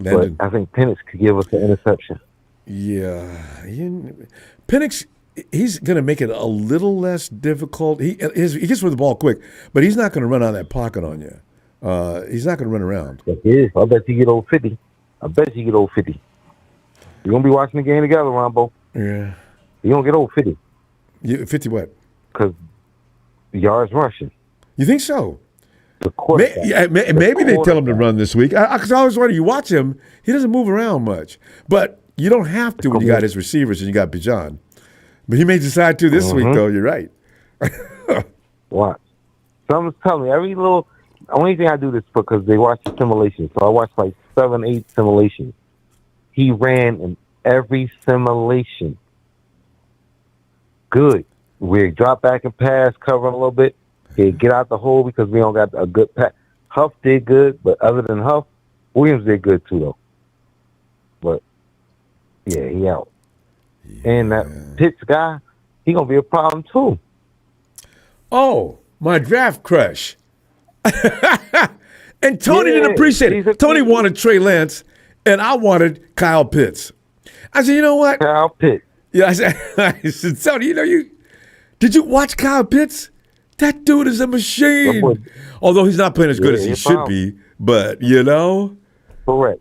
Landon, but I think Penix could give us an interception. yeah, Penix. He's going to make it a little less difficult. He gets with the ball quick, but he's not going to run out of that pocket on you. He's not going to run around. But I bet you get over 50. We're going to be watching the game together, Ronbo. Yeah. You're going to get over 50 50 what? because yards rushing. You think so? The quarterback. Maybe they tell him to run this week. Because I always wonder, you watch him, he doesn't move around much. But you don't have to when you got his receivers and you got Bijan. But he may decide to this week, though. You're right. Watch. Someone's telling me only thing I do this because they watch the simulations. So I watched like 7, 8 simulations. He ran in every simulation. Good. We drop back and pass, covering a little bit. He'd get out the hole because we don't got a good pass. Huff did good, but other than Huff, Williams did good too, though. But, yeah, he out. And that Pitts guy, he going to be a problem too. Oh, my draft crush. And Tony didn't appreciate it. Tony wanted Trey Lance, and I wanted Kyle Pitts. I said, you know what? Kyle Pitts. Yeah, I said, Tony, did you watch Kyle Pitts? That dude is a machine. Although he's not playing as good as he should be, but Correct.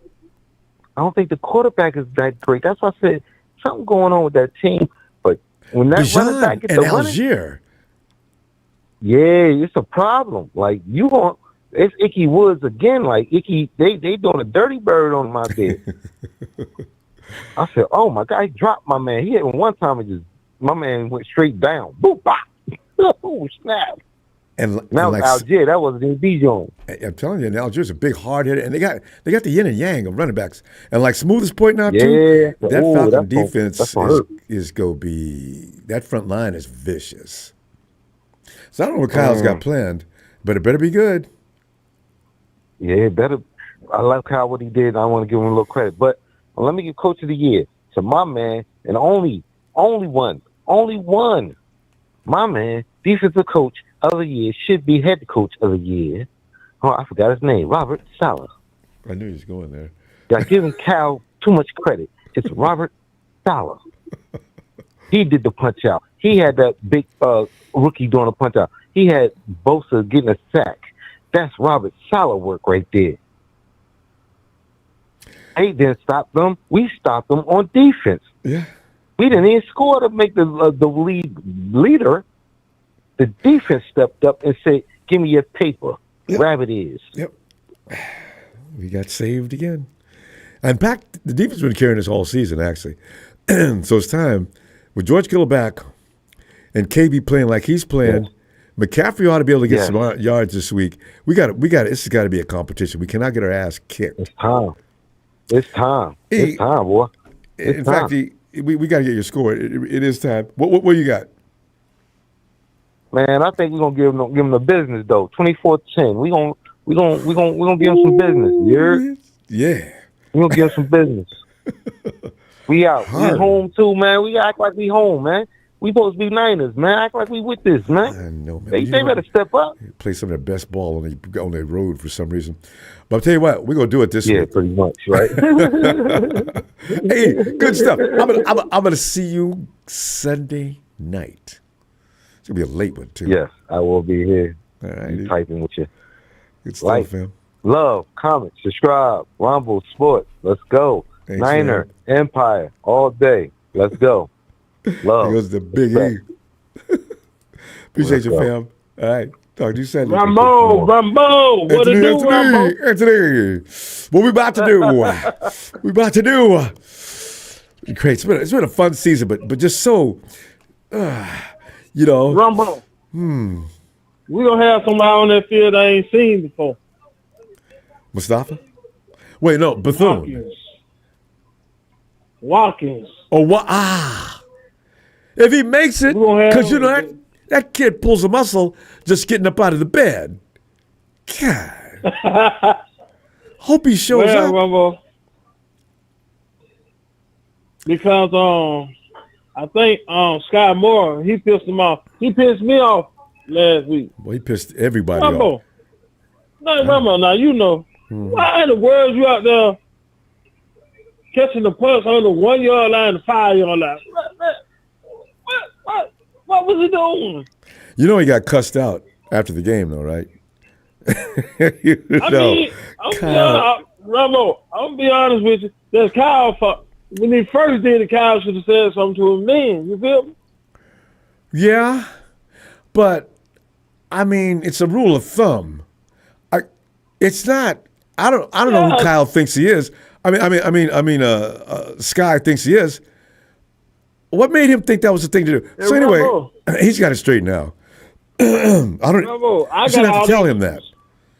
I don't think the quarterback is that great. That's why I said something going on with that team. But when that running back gets the running, Algier. yeah, it's a problem. Like it's Icky Woods again. Like Icky, they doing a dirty bird on my bed. I said, oh my God, he dropped my man. He hit him one time and my man went straight down. Boop, bop. Oh, snap. And like, Algier, that wasn't even Bijan. I'm telling you, and Algier's a big hard hitter, and they got the yin and yang of running backs. And like Smooth is pointing out too, that Falcon defense is going to be, that front line is vicious. So I don't know what Kyle's got planned, but it better be good. Yeah, it better. I like Kyle what he did. I want to give him a little credit, but let me give Coach of the Year to my man, and only one, my man, defensive coach of the year should be head coach of the year. Oh, I forgot his name, Robert Saleh. I knew he was going there. Y'all giving Cal too much credit. It's Robert Saleh. He did the punch out. He had that big rookie doing a punch out. He had Bosa getting a sack. That's Robert Saleh work right there. They didn't stop them. We stopped them on defense. Yeah. We didn't even score to make the lead leader. The defense stepped up and said, give me your paper. Yep. Rabbit is. Yep. We got saved again. In fact, the defense has been carrying us all season, actually. So it's time, with George Kittle back and KB playing like he's playing, McCaffrey ought to be able to get some yards this week. This has got to be a competition. We cannot get our ass kicked. It's time. It's time, boy. In fact, we got to get your score. It is time. What you got? Man, I think we're gonna give them the business though. 24-10. We gonna give them some business. You heard? Yeah. We gonna give them some business. We out. Hard. We home too, man. We act like we home, man. We supposed to be Niners, man. Act like we with this, man. I know, man. They better step up. Play some of their best ball on the road for some reason. But I'll tell you what, we're gonna do it this week. Yeah, pretty much, right? Hey, good stuff. I'm gonna see you Sunday night. It's gonna be a late one too. Yes, I will be here. All right, typing with you. Good stuff, fam. Love, comment, subscribe. Ronbo Sports. Let's go. Thanks, Niner, man. Empire, all day. Let's go. Love. There goes the big E. Appreciate you, fam. All right. Talk to you Sunday. Rambo, what to do, Rambo? Anthony, what we about to do? Great. It's been a fun season, but just so, Rambo. We gonna have somebody on that field I ain't seen before. Mustafa? Wait, no, Bethune. Watkins. Oh, what? If he makes it, because that kid pulls a muscle just getting up out of the bed. God. Hope he shows up. Rambo. Because I think Sky Moore, he pissed him off. He pissed me off last week. Well, he pissed everybody Rambo. off. No, Rambo, now you know. Why in the world you out there catching the punch on the 1 yard line, the 5 yard line? What was he doing? You know he got cussed out after the game, though, right? Rambo, I'm gonna be honest with you. That's Kyle fault. When he first did it, Kyle should have said something to him then. You feel me? Yeah, but I mean, it's a rule of thumb. It's not. I don't know who Kyle thinks he is. Sky thinks he is. What made him think that was the thing to do? So anyway, he's got it straight now. I shouldn't have to tell him that.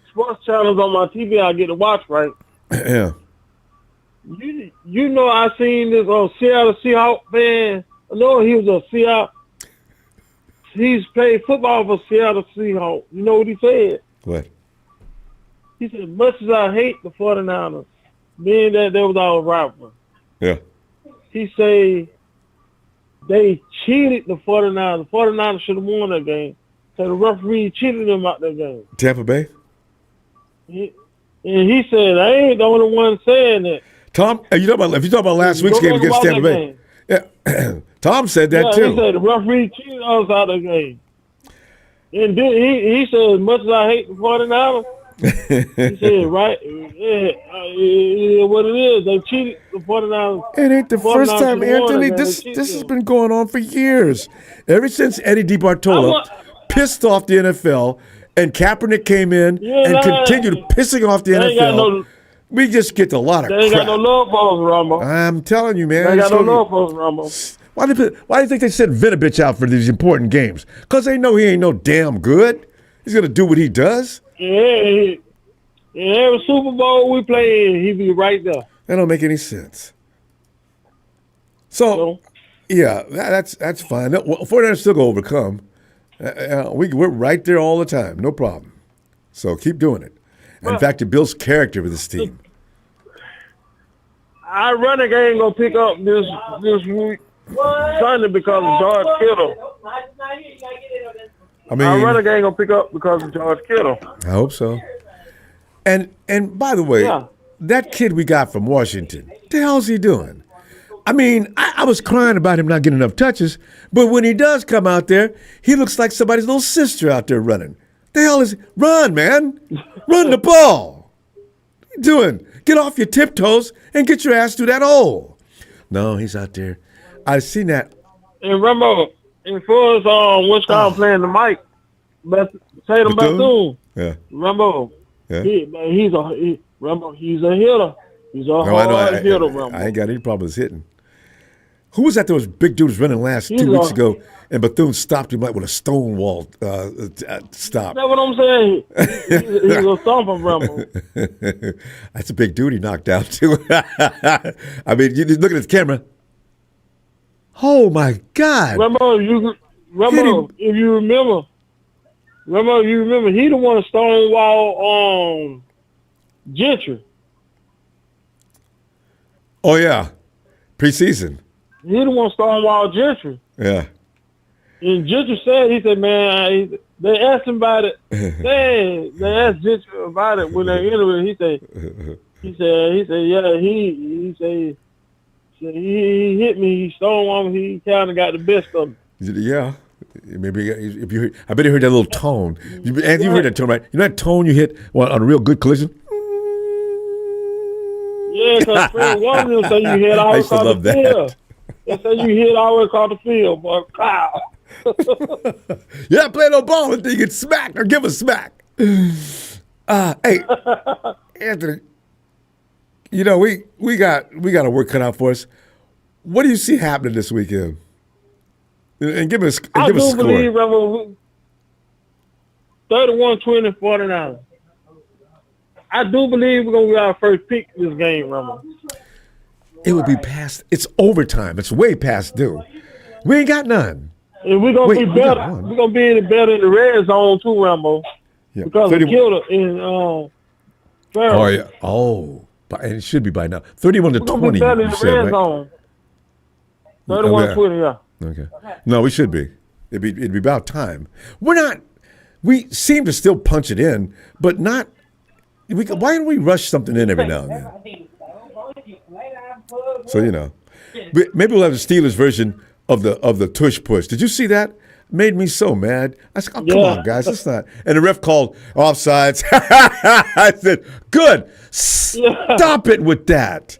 Sports channels on my TV I get to watch, right? Yeah. You know I seen this Seattle Seahawks fan. I know he was a Seattle. He's played football for Seattle Seahawks. You know what he said? What? He said, as much as I hate the 49ers, being that they was our rival. Yeah. He said they cheated the 49ers. The 49ers should have won that game. So the referee cheated him out that game. Tampa Bay? And he said, I ain't the only one saying that. Tom, if you're talking about last week's game against Tampa Bay. Yeah. Tom said that too. He said the referee cheated us out of the game. And then he said, as much as I hate the 49ers, he said, right, what it is, they cheated the 49ers. It ain't the first time, Anthony. This has been going on for years. Ever since Eddie DeBartolo pissed off the NFL and Kaepernick came in and continued pissing off the NFL. We just get a lot of crap. They ain't got no love for us, Ronbo. I'm telling you, man. They ain't got no love for us, Ronbo. Why do you think they sent Vinovich out for these important games? Because they know he ain't no damn good. He's going to do what he does. Yeah, every Super Bowl we play in, he be right there. That don't make any sense. So yeah, that's fine. No, 49ers still going to overcome. We're right there all the time. No problem. So keep doing it. In fact, it builds character with this team. Our running game going to pick up this week. Sunday because of George Kittle. I mean, our running game gonna pick up because of George Kittle. I hope so. And by the way, that kid we got from Washington, what the hell's he doing? I mean, I was crying about him not getting enough touches, but when he does come out there, he looks like somebody's little sister out there running. The hell is run, man? Run the ball. What are you doing? Get off your tiptoes and get your ass through that hole. No, he's out there. I seen that. And Ronbo, and for us, what's called playing the mic, but say them Bethune. Yeah. Ronbo. Yeah. Ronbo, he's a hitter. He's a hard hitter, Ronbo. I ain't got any problems hitting. Who was that? Those big dudes running last 2 weeks ago, and Bethune stopped him like with a stone wall stop. That's what I'm saying. He's a thumper, Ronbo. That's a big dude he knocked out too. I mean, you look at the camera. Oh my God! Ronbo, if you remember, he the one stonewall Gentry. Oh yeah, preseason. He the one stonewall Gentry. Yeah. And Gentry said, he said, man, they asked him about it. They asked Gentry about it when they interviewed. He said, yeah, he hit me. He stonewalled me. He kind of got the best of me. Yeah. Maybe if you heard, I bet you heard that little tone. And you heard that tone, right? You know that tone you hit on a real good collision? Yeah, because Fred Warner say you hit always across the field. They say you hit always across the field, boy. Wow. Yeah, play no ball until you get smacked or give a smack. Hey, Anthony, you know, we got a work cut out for us. What do you see happening this weekend? And give us a score. I do believe 31-20 49ers. I do believe we're going to get our first pick this game, Rambo. It would be past. It's overtime. It's way past due. We ain't got none. And we're going to be better. We're going to be better in the red zone too, Rambo. Yeah. Because we killed it in Farrell. Oh, yeah. Oh, and it should be by now. 31-20. We're going to be better in the red zone. 31-20, yeah. Okay. No, we should be. It'd be about time. We seem to still punch it in, but not. Why don't we rush something in every now and then? So, you know, maybe we'll have the Steelers version of the tush push. Did you see that? Made me so mad. I said, oh, come on, guys. It's not. And the ref called offsides. I said, good. Stop it with that.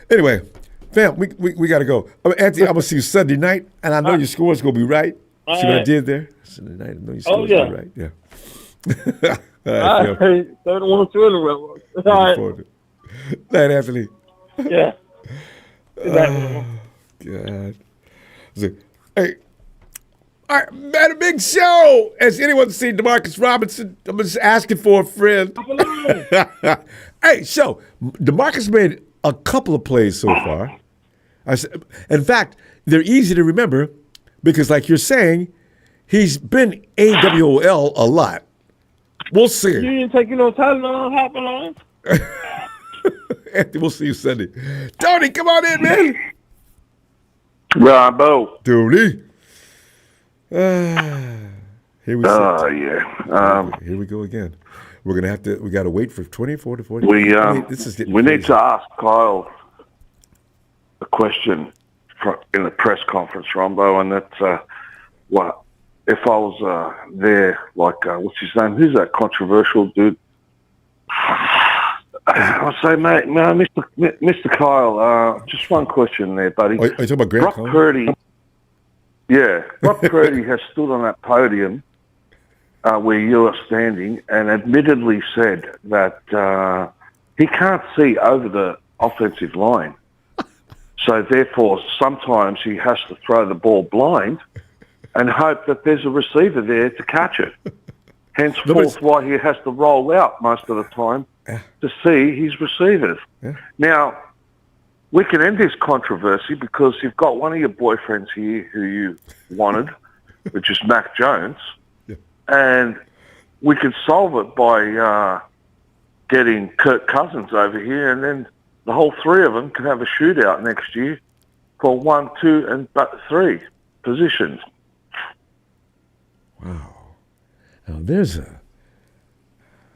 Anyway, fam, we got to go. Anthony, I'm going to see you Sunday night, and I know your score's going to be right. See what I did there? Sunday night, I know your score's going to be right. Yeah. All right, 31-20. All right. Night, Anthony. Yeah. Oh, God. Hey. All right, man, a big show. Has anyone seen DeMarcus Robinson? I'm just asking for a friend. Hey, so DeMarcus made a couple of plays so far. In fact, they're easy to remember because, like you're saying, he's been AWOL a lot. We'll see. You didn't take no Tylenol, hopping on. Anthony, we'll see you Sunday. Tony, come on in, man. Ronbo. Tony. Here we Oh, sit. yeah. Here we go again. We're gonna have to. We got to wait for 24 to 40. This is getting We need crazy. to ask Kyle a question in the press conference, Ronbo, and that's what if I was there, like what's his name? Who's that controversial dude? I'll say, mate, no, Mr. Kyle, just one question there, buddy. Are you talking about Grant Brock Cohn? Purdy, Brock Purdy has stood on that podium where you are standing and admittedly said that he can't see over the offensive line. So therefore, sometimes he has to throw the ball blind and hope that there's a receiver there to catch it. Henceforth, why he has to roll out most of the time to see his receivers. Yeah. Now, we can end this controversy because you've got one of your boyfriends here who you wanted, which is Mac Jones, and we can solve it by getting Kirk Cousins over here, and then the whole three of them can have a shootout next year for 1, 2, and 3 positions. Wow. Now there's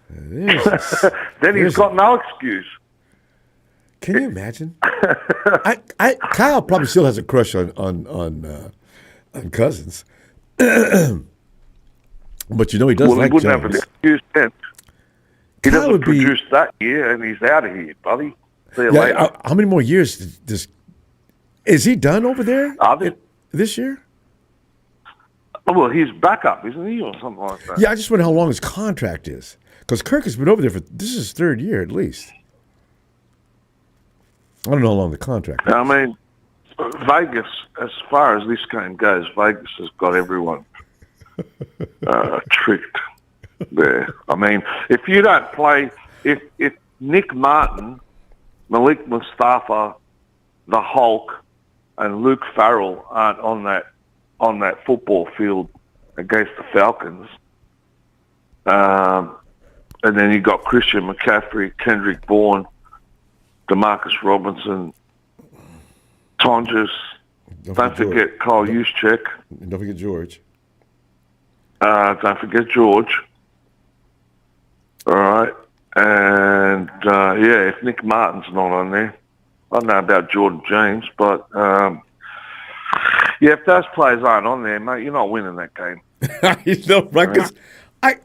Then he's got no excuse. Can you imagine? Kyle probably still has a crush on Cousins, but you know he does Well, like he wouldn't have an Jones. excuse then. He Kyle doesn't would be- produce that year, and he's out of here, buddy. See you Yeah, later. how many more years is he done over there this year? Well, he's backup, isn't he, or something like that? Yeah, I just wonder how long his contract is because Kirk has been over there this is his third year at least. I don't know how long the contract is. I mean, Vegas, as far as this game goes, Vegas has got everyone tricked there. I mean, if you don't play, if Nick Martin, Malik Mustafa, the Hulk, and Luke Farrell aren't on that football field against the Falcons, and then you got Christian McCaffrey, Kendrick Bourne, DeMarcus Robinson, Tonjes. Don't forget Kyle Juszczyk. And don't forget George. Don't forget George. All right. And, if Nick Martin's not on there, I don't know about Jordan James, but, if those players aren't on there, mate, you're not winning that game. You know, right? 'Cause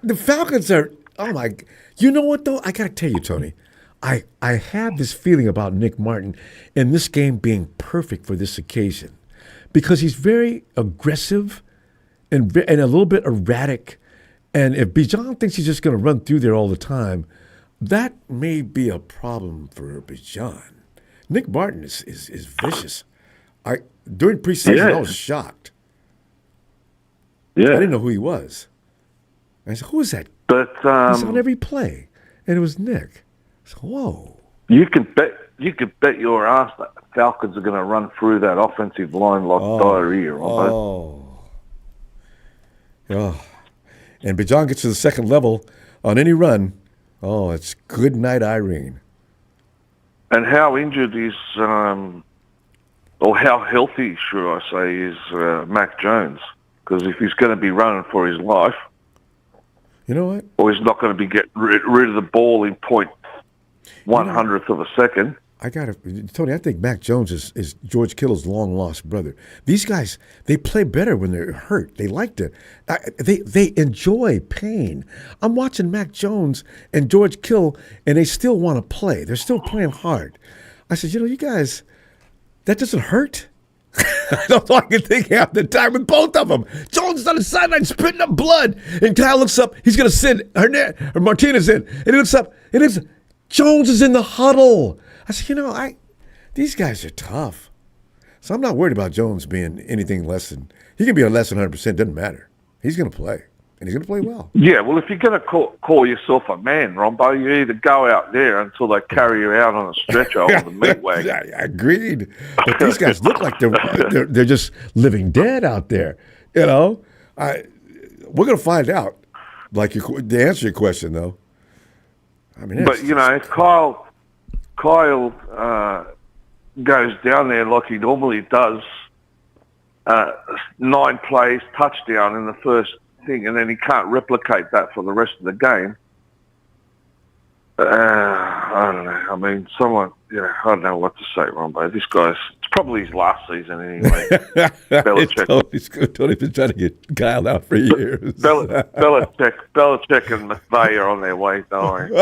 the Falcons are, oh my, you know what though? I got to tell you, Tony, I have this feeling about Nick Martin and this game being perfect for this occasion because he's very aggressive and a little bit erratic. And if Bijan thinks he's just going to run through there all the time, that may be a problem for Bijan. Nick Martin is vicious. During preseason, I was shocked. Yeah. I didn't know who he was. I said, who is that? But He's on every play. And it was Nick. So, whoa. you could bet your ass that the Falcons are going to run through that offensive line like diarrhea. Right? Oh. And Bijan gets to the second level on any run. Oh, it's good night, Irene. And how injured is, or how healthy, should I say, is Mac Jones? Because if he's going to be running for his life, you know what? Or he's not going to be getting rid of the ball in 0.100th of a second. Tony, I think Mac Jones is George Kittle's long-lost brother. These guys, they play better when they're hurt. They like to, they enjoy pain. I'm watching Mac Jones and George Kittle, and they still want to play. They're still playing hard. I said, you guys, that doesn't hurt? That's all I can think half the time with both of them. Jones is on the sideline spitting up blood, and Kyle looks up. He's going to send Martinez in, and he looks up, and Jones is in the huddle. I said, these guys are tough. So I'm not worried about Jones being anything less than, he can be on less than 100%, doesn't matter. He's going to play, and he's going to play well. Yeah, well, if you're going to call yourself a man, Ronbo, you either go out there until they carry you out on a stretcher or the meat wagon. I agreed. But these guys look like they're just living dead out there. We're going to find out. Like to answer your question, though. I mean, but if Kyle goes down there like he normally does 9 plays, touchdown in the first thing, and then he can't replicate that for the rest of the game. I don't know. I mean, I don't know what to say, Ronbo. This guy's, it's probably his last season anyway. Belichick. Tony's been trying to get Kyle out for years. Belichick and McVay are on their way, don't worry. No,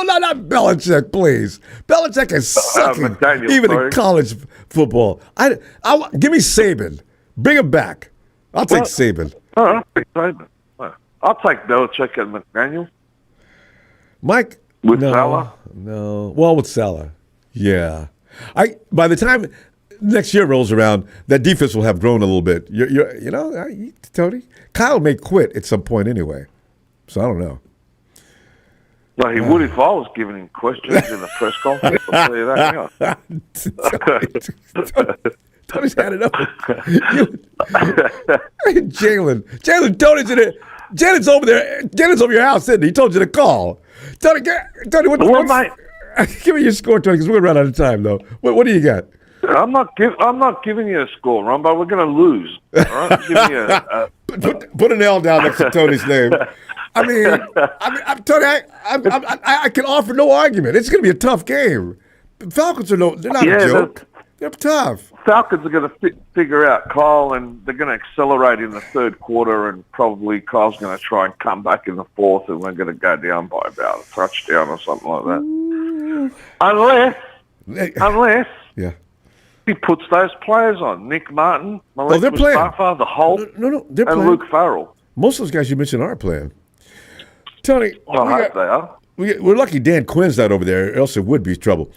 not Belichick, please. Belichick is sucking, McDaniel, even sorry. in college football. Give me Saban. Bring him back. I'll take Saban. I'll take Saban. I'll take Belichick and McDaniel. Mike? With Salah? No. Well, with Salah. Yeah. By the time next year rolls around, that defense will have grown a little bit. Tony? Kyle may quit at some point anyway. So I don't know. Well, he would if I was giving him questions in the press conference. I'll tell you that now. Tony's had enough. Jalen, Tony's in it. Jalen's over there. Jalen's over your house, isn't he? He told you to call. Tony, give me your score, Tony, because we're going to run out of time, though. What do you got? I'm not giving you a score, Ronbo. We're going to lose. All right? Give me put an L down next to Tony's name. Tony, I can offer no argument. It's going to be a tough game. The Falcons they're not a joke. They're tough. Falcons are going to figure out Kyle, and they're going to accelerate in the third quarter, and probably Kyle's going to try and come back in the fourth, and we're going to go down by about a touchdown or something like that. Unless yeah, he puts those players on. Nick Martin, Malik Mustafa, the Hulk, they're and playing. Luke Farrell. Most of those guys you mentioned are playing. Tony, I hope they are. We're lucky Dan Quinn's not over there, else it would be trouble.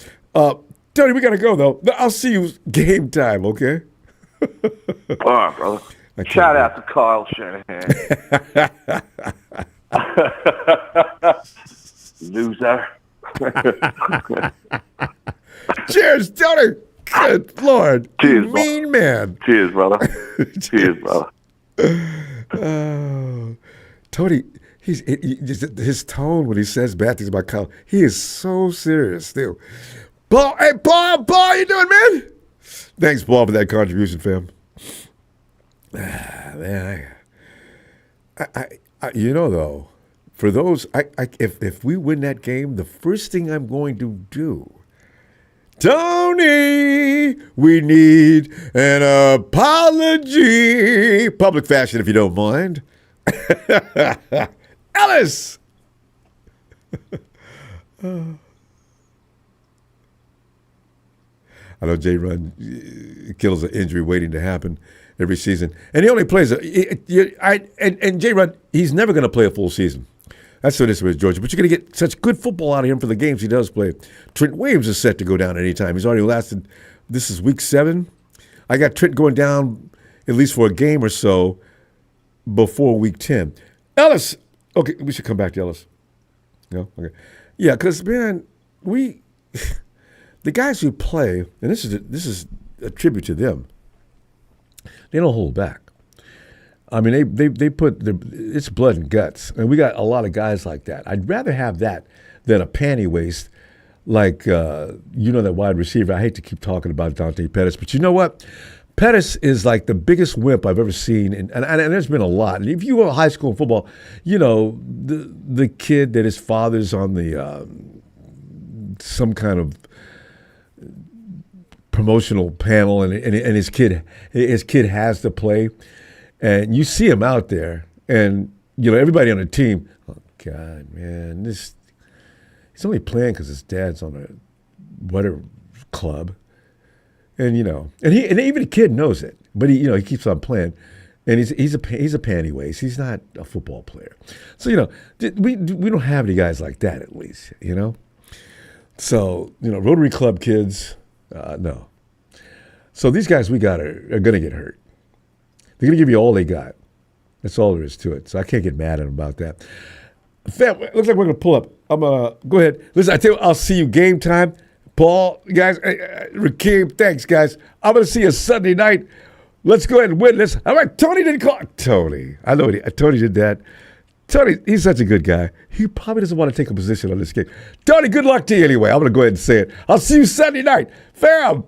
Tony, we got to go, though. I'll see you game time, okay? All right, brother. Shout out to Kyle Shanahan. Loser. Cheers, Tony. Good Lord. Cheers, mean man. Cheers, brother. Cheers, brother. Tony, his tone when he says bad things about Kyle, he is so serious still. Paul, how you doing, man? Thanks, Paul, for that contribution, fam. Man, though, for those, if we win that game, the first thing I'm going to do, Tony, we need an apology, public fashion, if you don't mind. Ellis. I know J-Run Kittle's an injury waiting to happen every season. And he only plays, and J-Run, he's never going to play a full season. That's what it is with Georgia. But you're going to get such good football out of him for the games he does play. Trent Williams is set to go down anytime. He's already lasted, this is week 7. I got Trent going down at least for a game or so before week 10. Ellis, okay, we should come back to Ellis. No? Okay. Yeah, because, man, the guys who play, and this is a tribute to them, they don't hold back. I mean, they put it's blood and guts, and we got a lot of guys like that. I'd rather have that than a panty waist like that wide receiver. I hate to keep talking about Dante Pettis, but you know what? Pettis is like the biggest wimp I've ever seen, and there's been a lot. And if you go to high school football, the kid that his father's on the some kind of promotional panel, and his kid has to play, and you see him out there, and everybody on the team. Oh God, man, he's only playing because his dad's on a whatever club, and even the kid knows it, but he keeps on playing, and he's a panty waist. He's not a football player, so we don't have any guys like that at least, So Rotary Club kids. No. So these guys we got are going to get hurt. They're going to give you all they got. That's all there is to it. So I can't get mad at them about that. Fam, it looks like we're going to pull up. I'm going to go ahead. Listen, I tell you, I'll see you game time. Paul, guys, Rakeem, thanks, guys. I'm going to see you Sunday night. Let's go ahead and win this. All right, Tony didn't call. Tony, I know Tony did that. Tony, he's such a good guy. He probably doesn't want to take a position on this game. Tony, good luck to you anyway. I'm going to go ahead and say it. I'll see you Sunday night. Fam.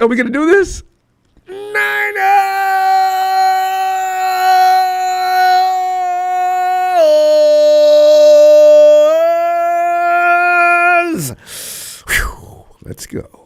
Are we going to do this? Niners! Whew, let's go.